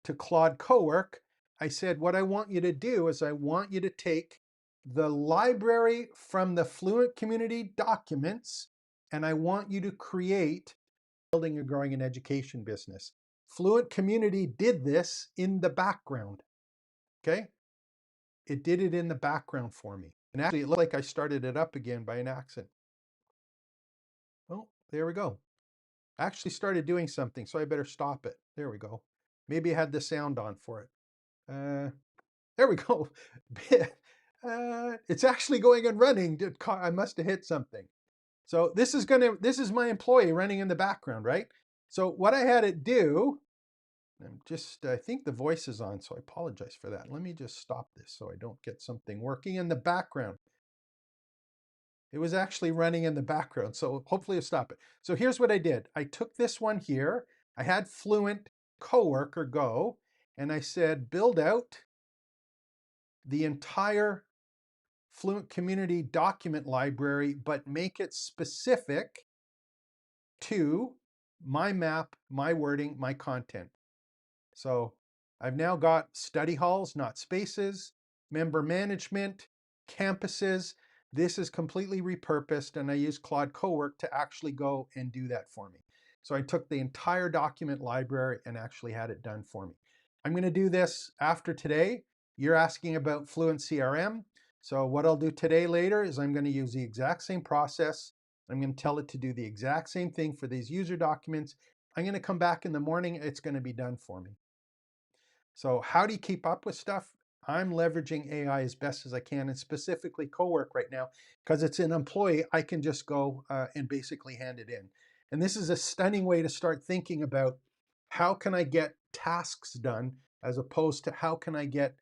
to Claude Cowork, I said, what I want you to do is I want you to take the library from the Fluent Community documents, and I want you to create building and growing an education business. Fluent Community did this in the background, okay? It did it in the background for me. And actually, it looked like I started it up again by an accident. Oh, there we go. I actually started doing something, so I better stop it. There we go. Maybe I had the sound on for it. There we go. It's actually going and running. I must have hit something. So this is my employee running in the background, right? So what I had it do, I think the voice is on, so I apologize for that. Let me just stop this so I don't get something working in the background. It was actually running in the background, so hopefully it'll stop it. So here's what I did. I took this one here. I had Fluent Cowork or Go, and I said, build out the entire Fluent community document library, but make it specific to my map, my wording, my content. So I've now got study halls, not spaces, member management, campuses. This is completely repurposed, and I use Claude Cowork to actually go and do that for me. So I took the entire document library and actually had it done for me. I'm going to do this after today. You're asking about Fluent CRM. So what I'll do today later is I'm going to use the exact same process. I'm going to tell it to do the exact same thing for these user documents. I'm going to come back in the morning. It's going to be done for me. So how do you keep up with stuff? I'm leveraging AI as best as I can, and specifically Cowork right now, because it's an employee, I can just go and basically hand it in. And this is a stunning way to start thinking about how can I get tasks done as opposed to how can I get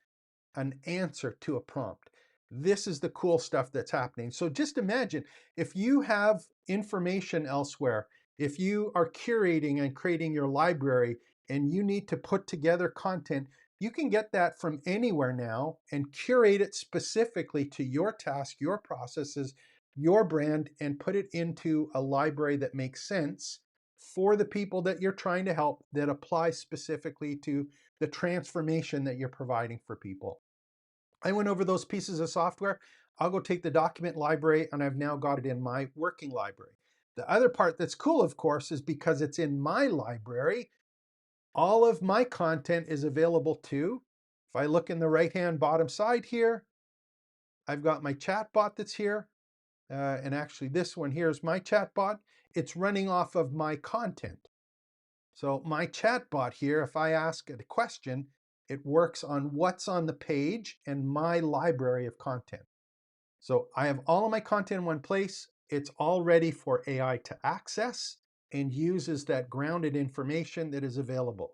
an answer to a prompt. This is the cool stuff that's happening. So just imagine if you have information elsewhere, if you are curating and creating your library and you need to put together content, you can get that from anywhere now and curate it specifically to your task, your processes, your brand, and put it into a library that makes sense for the people that you're trying to help, that applies specifically to the transformation that you're providing for people. I went over those pieces of software. I'll go take the document library, and I've now got it in my working library. The other part that's cool, of course, is because it's in my library, all of my content is available too. If I look in the right-hand bottom side here, I've got my chat bot that's here. And actually this one here is my chat bot. It's running off of my content. So my chat bot here, if I ask it a question, it works on what's on the page and my library of content. So I have all of my content in one place. It's all ready for AI to access and uses that grounded information that is available.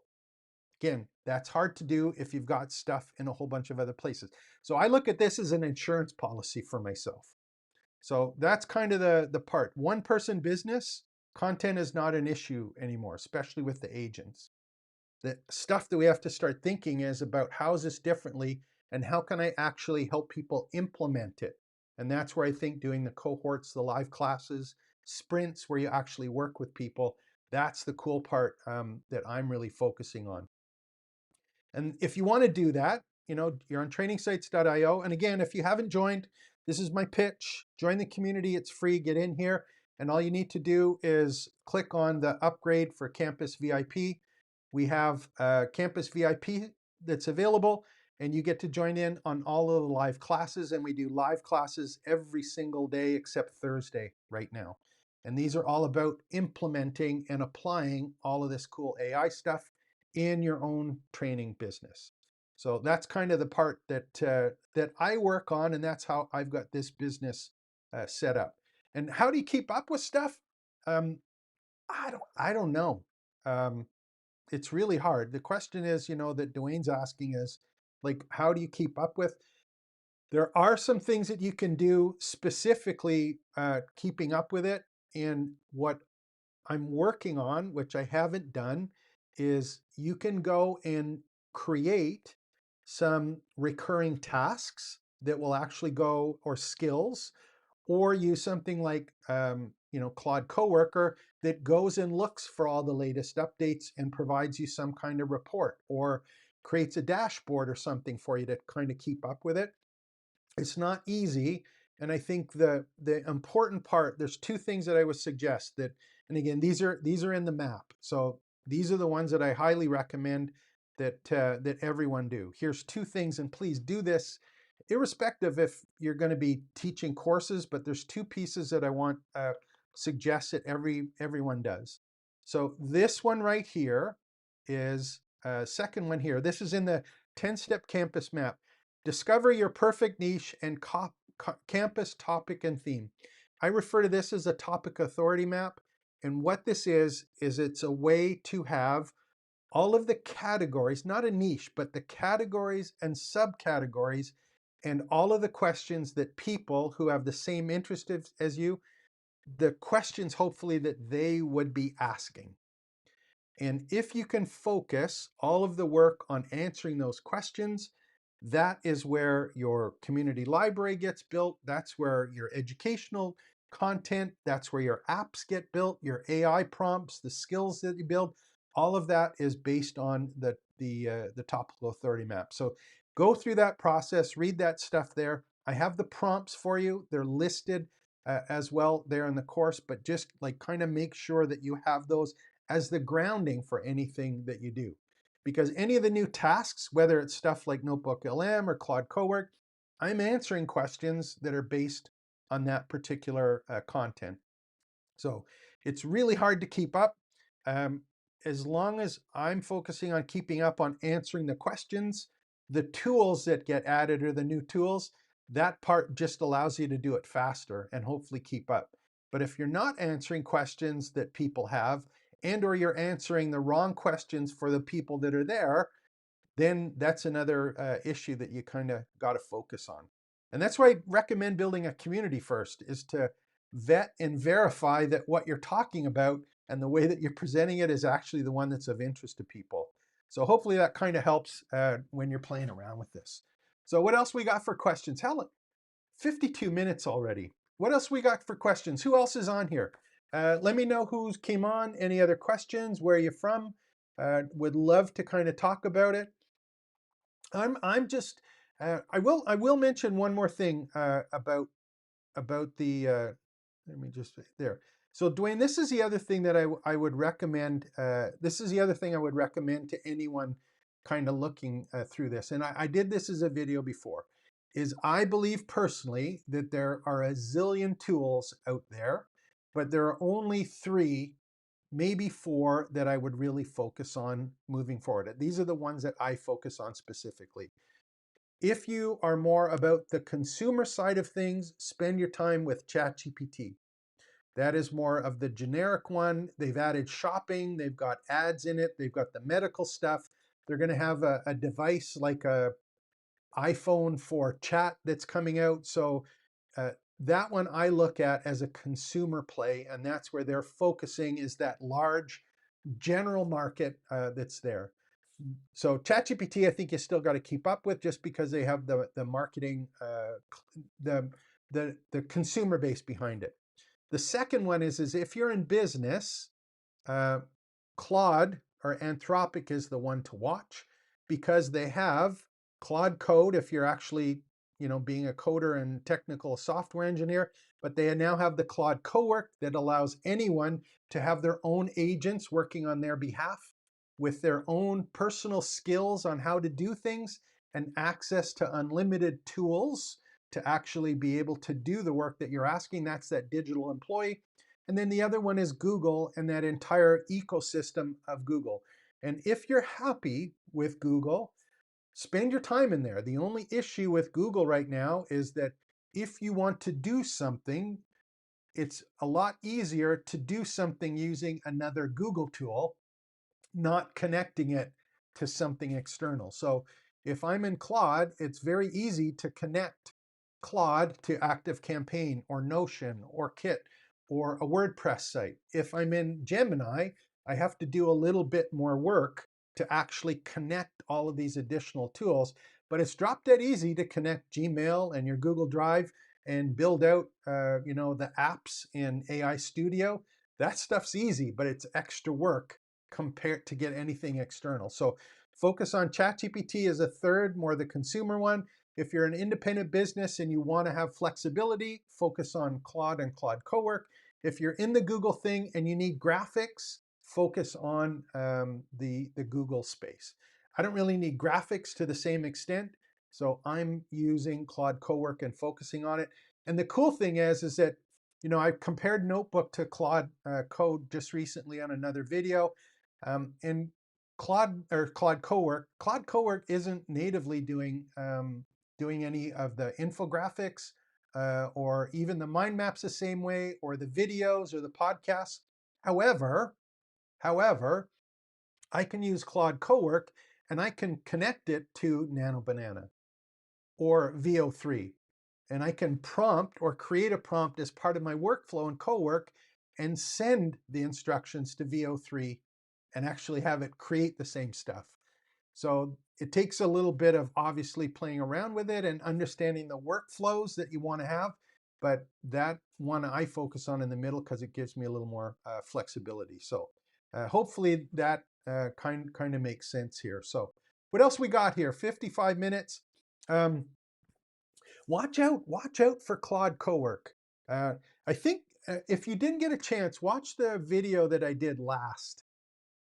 Again, that's hard to do if you've got stuff in a whole bunch of other places. So I look at this as an insurance policy for myself. So that's kind of the part. One person business, content is not an issue anymore, especially with the agents. The stuff that we have to start thinking is about how is this differently and how can I actually help people implement it? And that's where I think doing the cohorts, the live classes, sprints where you actually work with people, that's the cool part that I'm really focusing on. And if you want to do that, you're on trainingsites.io. And again, if you haven't joined, this is my pitch. Join the community. It's free. Get in here. And all you need to do is click on the upgrade for Campus VIP. We have Campus VIP that's available, and you get to join in on all of the live classes. And we do live classes every single day except Thursday right now. And these are all about implementing and applying all of this cool AI stuff in your own training business. So that's kind of the part that I work on, and that's how I've got this business set up. And how do you keep up with stuff? I don't know. It's really hard. The question is, that Dwayne's asking is, like, how do you keep up with? There are some things that you can do specifically keeping up with it. And what I'm working on, which I haven't done, is you can go and create some recurring tasks that will actually go, or skills, or use something like Claude Coworker that goes and looks for all the latest updates and provides you some kind of report, or creates a dashboard or something for you to kind of keep up with it. It's not easy. And I think the important part, there's two things that I would suggest that, and again, these are in the map. So these are the ones that I highly recommend that everyone do. Here's two things, and please do this irrespective if you're going to be teaching courses, but there's two pieces that I want suggest that everyone does. So this one right here is second one here. This is in the 10-step campus map. Discover your perfect niche and campus topic and theme. I refer to this as a topic authority map. And what this is it's a way to have all of the categories, not a niche, but the categories and subcategories and all of the questions that people who have the same interest as you, the questions hopefully that they would be asking. And if you can focus all of the work on answering those questions, that is where your community library gets built. That's where your educational content, that's where your apps get built, your AI prompts, the skills that you build. All of that is based on the topical authority map. So go through that process, read that stuff there. I have the prompts for you. They're listed as well there in the course, but just like kind of make sure that you have those as the grounding for anything that you do. Because any of the new tasks, whether it's stuff like Notebook LM or Claude Cowork, I'm answering questions that are based on that particular content. So it's really hard to keep up. Um, as long as I'm focusing on keeping up on answering the questions, the tools that get added are the new tools. That part just allows you to do it faster and hopefully keep up. But if you're not answering questions that people have, and or you're answering the wrong questions for the people that are there, then that's another issue that you kind of got to focus on. And that's why I recommend building a community first, is to vet and verify that what you're talking about and the way that you're presenting it is actually the one that's of interest to people. So hopefully that kind of helps when you're playing around with this. So what else we got for questions? Helen, 52 minutes already. What else we got for questions? Who else is on here? Let me know who came on. Any other questions? Where are you from? Would love to kind of talk about it. I'm just I will mention one more thing about the let me just there. So Dwayne, this is the other thing that I would recommend. This is the other thing I would recommend to anyone kind of looking through this. And I did this as a video before. Is I believe personally that there are a zillion tools out there, but there are only three, maybe four that I would really focus on moving forward. These are the ones that I focus on specifically. If you are more about the consumer side of things, spend your time with ChatGPT. That is more of the generic one. They've added shopping, they've got ads in it, they've got the medical stuff. They're going to have a device like a iPhone for chat that's coming out. So uh, that one I look at as a consumer play, and that's where they're focusing, is that large general market that's there. So ChatGPT, I think you still got to keep up with, just because they have the marketing, the the consumer base behind it. The second one is if you're in business, uh, Claude or Anthropic is the one to watch, because they have Claude Code if you're actually, being a coder and technical software engineer, but they now have the Claude Cowork that allows anyone to have their own agents working on their behalf with their own personal skills on how to do things and access to unlimited tools to actually be able to do the work that you're asking. That's that digital employee. And then the other one is Google and that entire ecosystem of Google. And if you're happy with Google, spend your time in there. The only issue with Google right now is that if you want to do something, it's a lot easier to do something using another Google tool, not connecting it to something external. So if I'm in Claude, it's very easy to connect Claude to ActiveCampaign or Notion or Kit or a WordPress site. If I'm in Gemini, I have to do a little bit more work to actually connect all of these additional tools. But it's drop dead easy to connect Gmail and your Google Drive and build out, the apps in AI Studio. That stuff's easy, but it's extra work compared to get anything external. So focus on ChatGPT as a third, more the consumer one. If you're an independent business and you want to have flexibility, focus on Claude and Claude Cowork. If you're in the Google thing and you need graphics, focus on the Google space. I don't really need graphics to the same extent, so I'm using Claude Cowork and focusing on it. And the cool thing is that I compared Notebook to Claude Code just recently on another video, and Claude Cowork isn't natively doing any of the infographics or even the mind maps the same way, or the videos or the podcasts. However, I can use Claude Cowork and I can connect it to Nano Banana. or VO3. And I can prompt or create a prompt as part of my workflow in Cowork and send the instructions to VO3 and actually have it create the same stuff. So it takes a little bit of obviously playing around with it and understanding the workflows that you want to have. But that one I focus on in the middle because it gives me a little more flexibility. So hopefully that kind of makes sense here. So what else we got here? 55 minutes. Um, watch out for Claude Cowork. I think if you didn't get a chance, watch the video that I did last.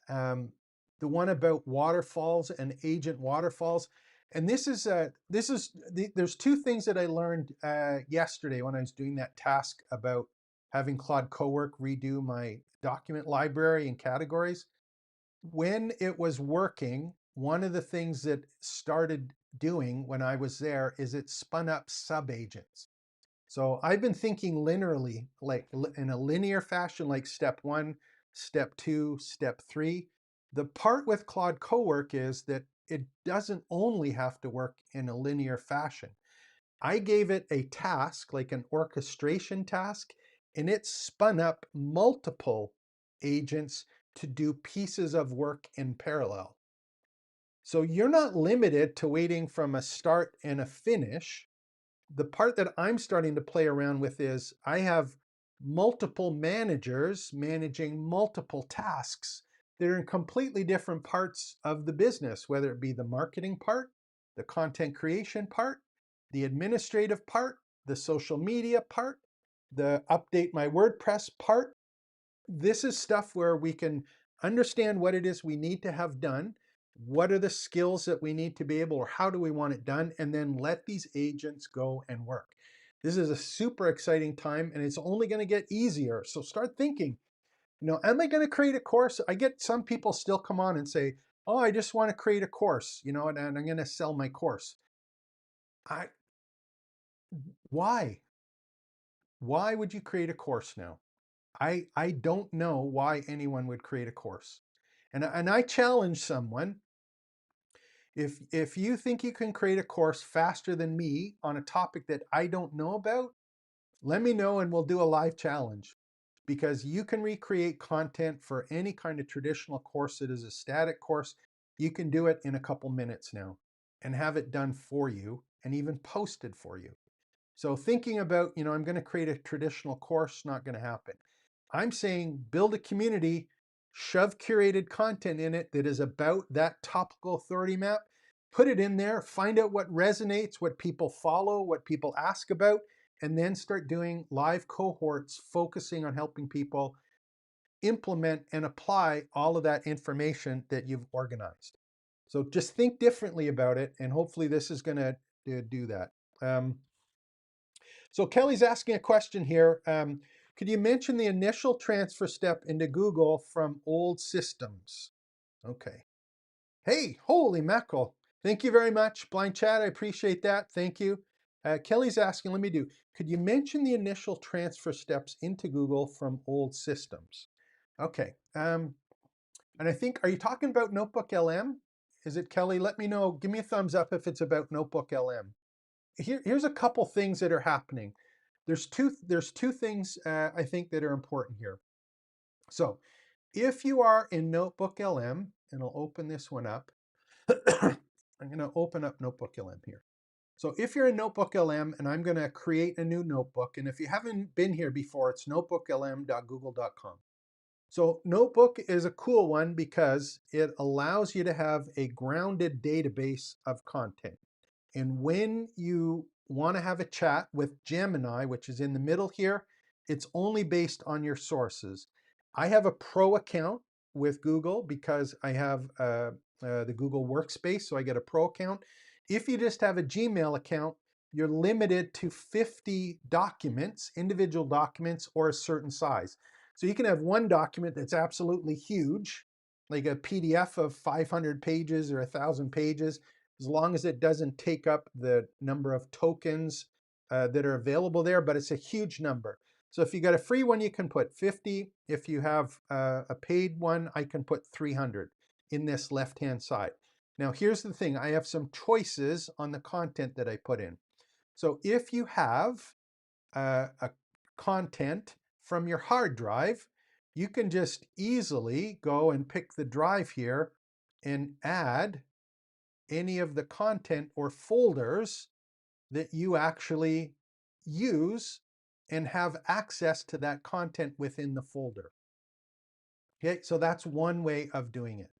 The one about waterfalls and agent waterfalls. And there's two things that I learned yesterday when I was doing that task about having Claude Cowork redo my document library and categories. When it was working, one of the things that started doing when I was there is it spun up subagents. So I've been thinking linearly, like in a linear fashion, like step one, step two, step three. The part with Claude Cowork is that it doesn't only have to work in a linear fashion. I gave it a task, like an orchestration task, and it spun up multiple agents to do pieces of work in parallel. So you're not limited to waiting from a start and a finish. The part that I'm starting to play around with is I have multiple managers managing multiple tasks that are in completely different parts of the business, whether it be the marketing part, the content creation part, the administrative part, the social media part, the update my WordPress part. This is stuff where we can understand what it is we need to have done, what are the skills that we need to be able, or how do we want it done, and then let these agents go and work. This is a super exciting time, and it's only going to get easier. So start thinking, am I going to create a course? I get some people still come on and say, oh, I just want to create a course, and I'm going to sell my course. I Why? Why would you create a course now? I don't know why anyone would create a course. And I challenge someone, if you think you can create a course faster than me on a topic that I don't know about, let me know and we'll do a live challenge. Because you can recreate content for any kind of traditional course that is a static course. You can do it in a couple minutes now and have it done for you and even posted for you. So thinking about, I'm going to create a traditional course, not going to happen. I'm saying build a community, shove curated content in it that is about that topical authority map, put it in there, find out what resonates, what people follow, what people ask about, and then start doing live cohorts focusing on helping people implement and apply all of that information that you've organized. So just think differently about it, and hopefully this is going to do that. So Kelly's asking a question here. Could you mention the initial transfer step into Google from old systems? Okay. Hey, holy mackerel. Thank you very much, Blind Chat. I appreciate that. Thank you. Kelly's asking, could you mention the initial transfer steps into Google from old systems? Okay. And I think, are you talking about Notebook LM? Is it Kelly? Let me know. Give me a thumbs up if it's about Notebook LM. Here's a couple things that are happening. There's two things I think that are important here. So if you are in Notebook LM, and I'll open this one up. I'm going to open up Notebook LM here. So if you're in Notebook LM, and I'm going to create a new notebook, and if you haven't been here before, it's notebooklm.google.com. So Notebook is a cool one because it allows you to have a grounded database of content. And when you want to have a chat with Gemini, which is in the middle here, it's only based on your sources. I have a pro account with Google because I have the Google Workspace, so I get a pro account. If you just have a Gmail account, you're limited to 50 documents, individual documents, or a certain size. So you can have one document that's absolutely huge, like a PDF of 500 pages or 1,000 pages, as long as it doesn't take up the number of tokens that are available there, but it's a huge number. So if you got a free one, you can put 50. If you have a paid one, I can put 300 in this left-hand side. Now, here's the thing. I have some choices on the content that I put in. So if you have a content from your hard drive, you can just easily go and pick the drive here and add any of the content or folders that you actually use and have access to that content within the folder. Okay, so that's one way of doing it.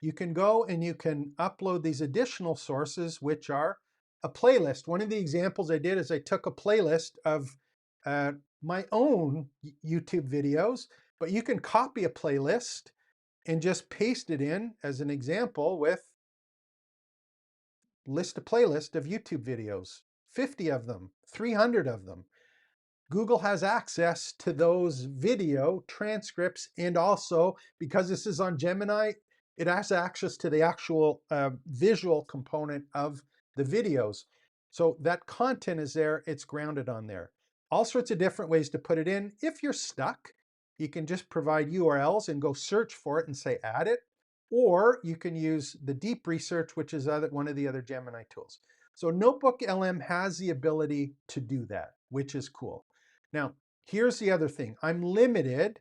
You can go and you can upload these additional sources, which are a playlist. One of the examples I did is I took a playlist of my own YouTube videos, but you can copy a playlist and just paste it in as an example with list a playlist of YouTube videos, 50 of them, 300 of them. Google has access to those video transcripts, and also because this is on Gemini, it has access to the actual visual component of the videos. So that content is there, it's grounded on there. All sorts of different ways to put it in. If you're stuck, you can just provide URLs and go search for it and say add it, or you can use the deep research, which is one of the other Gemini tools. So Notebook LM has the ability to do that, which is cool. Now, here's the other thing. I'm limited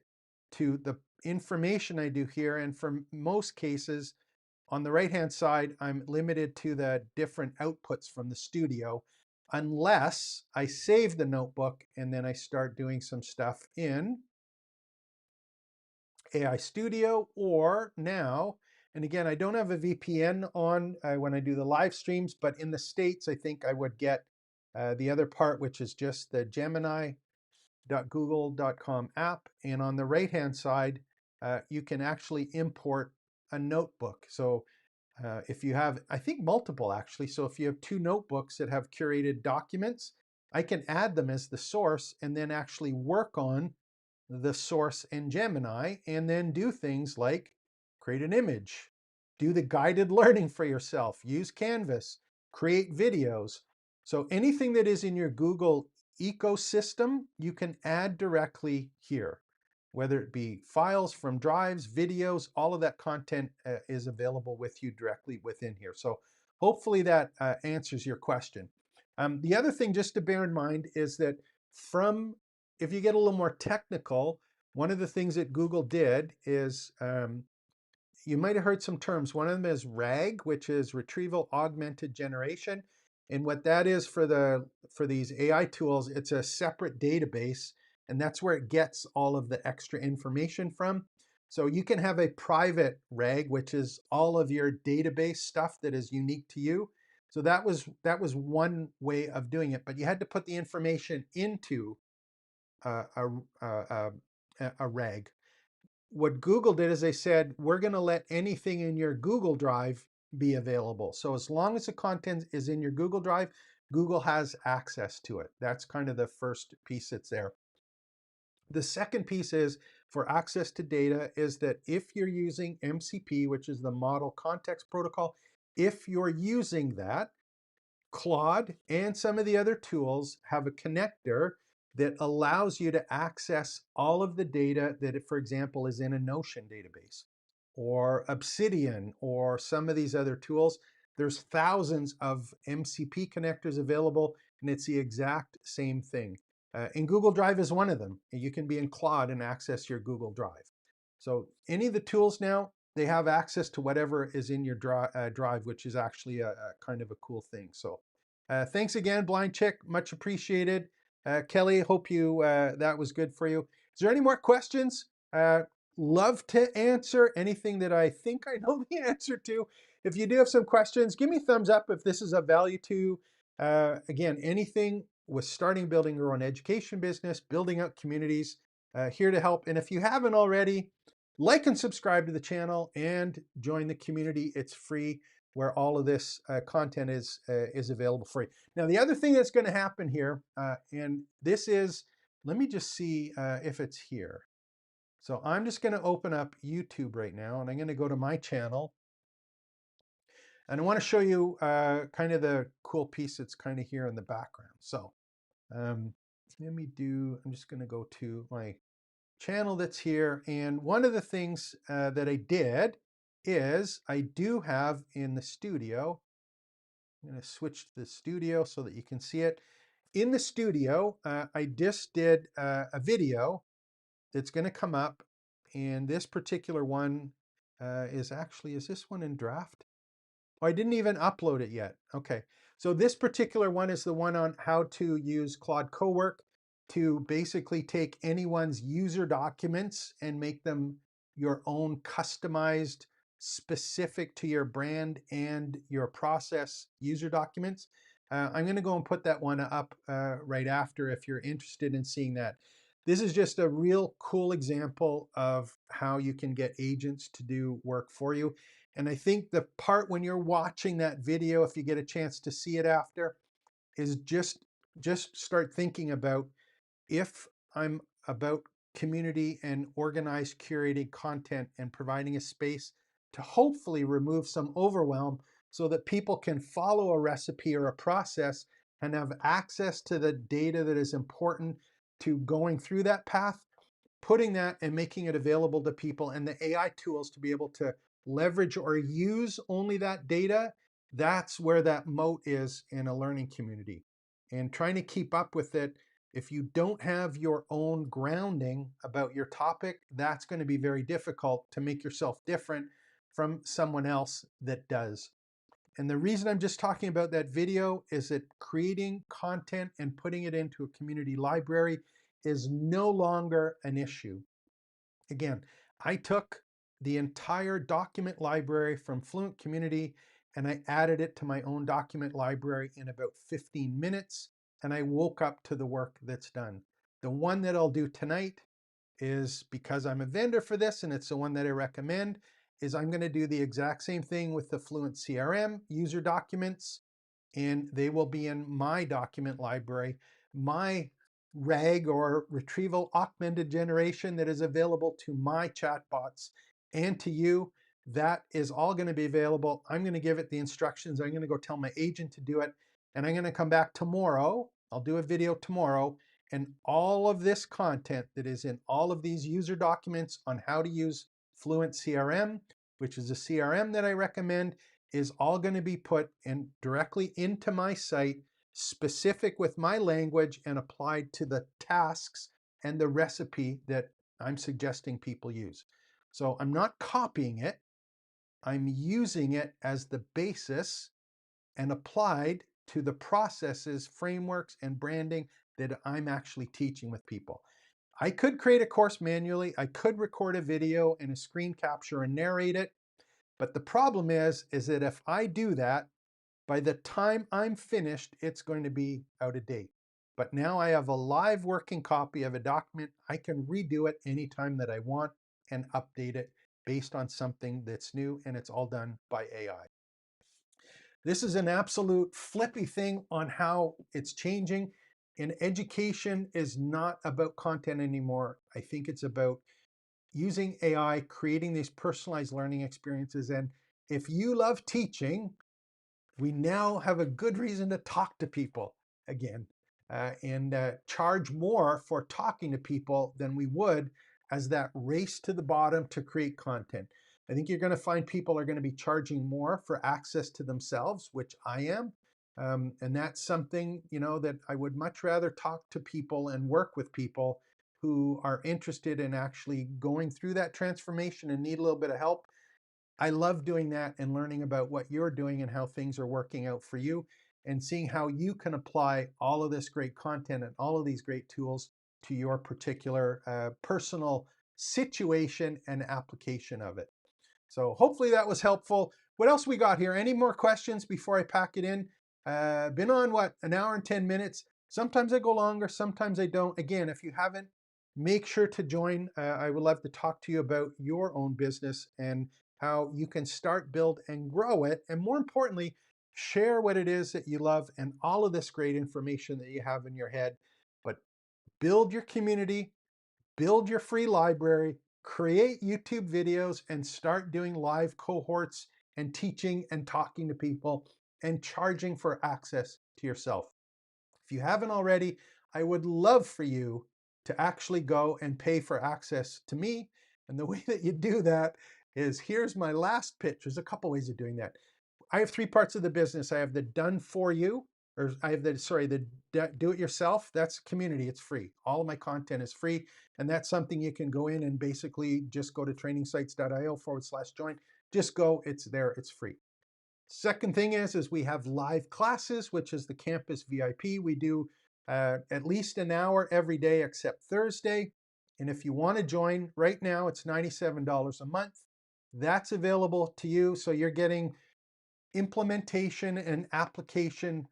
to the information I do here, and for most cases, on the right-hand side, I'm limited to the different outputs from the studio, unless I save the notebook and then I start doing some stuff in AI Studio, or now, and again, I don't have a VPN on when I do the live streams, but in the States, I think I would get the other part, which is just the Gemini.google.com app. And on the right-hand side, you can actually import a notebook. So if you have, I think multiple actually, so if you have two notebooks that have curated documents, I can add them as the source and then actually work on the source in Gemini and then do things like create an image, do the guided learning for yourself, use Canvas, create videos. So anything that is in your Google ecosystem, you can add directly here, whether it be files from drives, videos, all of that content is available with you directly within here. So hopefully that answers your question. The other thing just to bear in mind is that if you get a little more technical, one of the things that Google did is you might have heard some terms. One of them is RAG, which is Retrieval Augmented Generation. And what that is for these AI tools, it's a separate database, and that's where it gets all of the extra information from. So you can have a private RAG, which is all of your database stuff that is unique to you. So that was one way of doing it, but you had to put the information into a, a, a RAG. What Google did is they said, we're going to let anything in your Google Drive be available. So as long as the content is in your Google Drive, Google has access to it. That's kind of the first piece that's there. The second piece is for access to data is that if you're using MCP, which is the Model Context Protocol, if you're using that, Claude and some of the other tools have a connector that allows you to access all of the data that, for example, is in a Notion database or Obsidian or some of these other tools. There's thousands of MCP connectors available, and it's the exact same thing. And Google Drive is one of them. You can be in Claude and access your Google Drive. So any of the tools now, they have access to whatever is in your drive, which is actually a kind of a cool thing. So thanks again, Blind Chick. Much appreciated. Kelly, hope you that was good for you. Is there any more questions? Love to answer anything that I think I know the answer to. If you do have some questions, give me a thumbs up if this is of value to you. Again, anything with starting, building your own education business, building out communities, here to help. And if you haven't already, like and subscribe to the channel and join the community. It's free, where all of this content is available for you. Now, the other thing that's going to happen here, and this is, let me just see if it's here. So I'm just going to open up YouTube right now, and I'm going to go to my channel. And I want to show you kind of the cool piece that's kind of here in the background. So I'm just going to go to my channel that's here. And one of the things that I did is I do have in the studio, I'm going to switch to the studio so that you can see it. In the studio, I just did a video that's going to come up, and this particular one is this one in draft? Oh, I didn't even upload it yet. Okay. So this particular one is the one on how to use Claude Cowork to basically take anyone's user documents and make them your own customized, specific to your brand and your process user documents. I'm going to go and put that one up right after if you're interested in seeing that. This is just a real cool example of how you can get agents to do work for you. And I think the part when you're watching that video, if you get a chance to see it after, is just start thinking about, if I'm about community and organized curated content and providing a space to hopefully remove some overwhelm so that people can follow a recipe or a process and have access to the data that is important to going through that path, putting that and making it available to people and the AI tools to be able to leverage or use only that data, that's where that moat is in a learning community. And trying to keep up with it, if you don't have your own grounding about your topic, that's going to be very difficult to make yourself different from someone else that does. And the reason I'm just talking about that video is that creating content and putting it into a community library is no longer an issue. Again, I took the entire document library from Fluent Community and I added it to my own document library in about 15 minutes, and I woke up to the work that's done. The one that I'll do tonight is, because I'm a vendor for this and it's the one that I recommend, is I'm going to do the exact same thing with the Fluent CRM user documents, and they will be in my document library, my RAG or retrieval augmented generation that is available to my chatbots and to you. That is all going to be available. I'm going to give it the instructions. I'm going to go tell my agent to do it. And I'm going to come back tomorrow. I'll do a video tomorrow. And all of this content that is in all of these user documents on how to use Fluent CRM, which is a CRM that I recommend, is all going to be put in directly into my site, specific with my language and applied to the tasks and the recipe that I'm suggesting people use. So I'm not copying it, I'm using it as the basis and applied to the processes, frameworks, and branding that I'm actually teaching with people. I could create a course manually, I could record a video and a screen capture and narrate it, but the problem is that if I do that, by the time I'm finished, it's going to be out of date. But now I have a live working copy of a document. I can redo it anytime that I want and update it based on something that's new, and it's all done by AI. This is an absolute flippy thing on how it's changing. And education is not about content anymore. I think it's about using AI, creating these personalized learning experiences. And if you love teaching, we now have a good reason to talk to people again, and charge more for talking to people than we would as that race to the bottom to create content. I think you're going to find people are going to be charging more for access to themselves, which I am. And that's something, that I would much rather talk to people and work with people who are interested in actually going through that transformation and need a little bit of help. I love doing that and learning about what you're doing and how things are working out for you, and seeing how you can apply all of this great content and all of these great tools to your particular personal situation and application of it. So hopefully that was helpful. What else we got here? Any more questions before I pack it in? Been on what, an hour and 10 minutes. Sometimes I go longer, sometimes I don't. Again, if you haven't, make sure to join. I would love to talk to you about your own business and how you can start, build, and grow it. And more importantly, share what it is that you love and all of this great information that you have in your head. But build your community, build your free library, create YouTube videos, and start doing live cohorts and teaching and talking to people and charging for access to yourself. If you haven't already, I would love for you to actually go and pay for access to me. And the way that you do that is here's my last pitch. There's a couple ways of doing that. I have three parts of the business. I have the done for you, or I have the do it yourself. That's community. It's free. All of my content is free. And that's something you can go in and basically just go to trainingsites.io/join. Just go, it's there, it's free. Second thing is we have live classes, which is the campus VIP. We do at least an hour every day except Thursday. And if you want to join right now, it's $97 a month. That's available to you. So you're getting implementation and application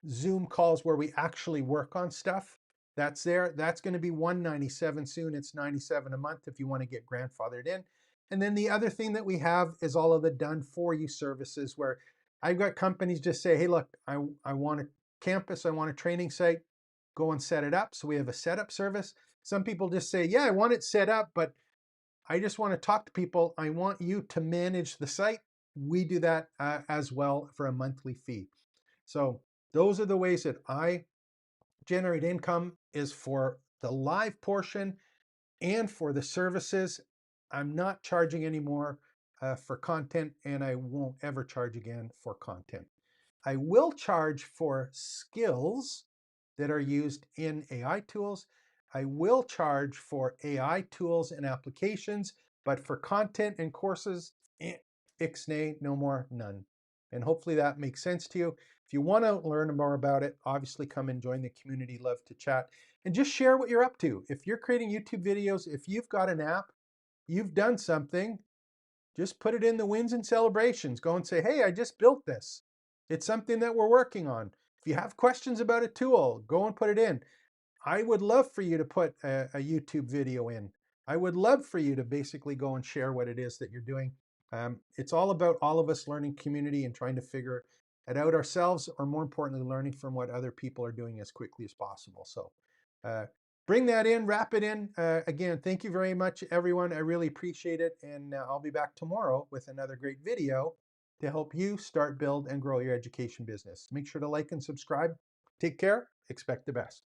Zoom calls where we actually work on stuff. That's there. That's going to be $197 soon. It's $97 a month if you want to get grandfathered in. And then the other thing that we have is all of the done for you services where I've got companies just say, hey, look, I want a campus, I want a training site, go and set it up. So we have a setup service. Some people just say, yeah, I want it set up, but I just want to talk to people. I want you to manage the site. We do that as well for a monthly fee. So those are the ways that I generate income, is for the live portion and for the services. I'm not charging anymore for content, and I won't ever charge again for content. I will charge for skills that are used in AI tools. I will charge for AI tools and applications, but for content and courses, ixnay, no more, none. And hopefully that makes sense to you. If you want to learn more about it, obviously come and join the community. Love to chat and just share what you're up to. If you're creating YouTube videos, if you've got an app, you've done something, just put it in the wins and celebrations. Go and say, hey, I just built this. It's something that we're working on. If you have questions about a tool, go and put it in. I would love for you to put a YouTube video in. I would love for you to basically go and share what it is that you're doing. It's all about all of us learning community and trying to figure it out ourselves, or more importantly, learning from what other people are doing as quickly as possible. So bring that in, wrap it in. Again, thank you very much, everyone. I really appreciate it. And I'll be back tomorrow with another great video to help you start, build, and grow your education business. Make sure to like and subscribe. Take care. Expect the best.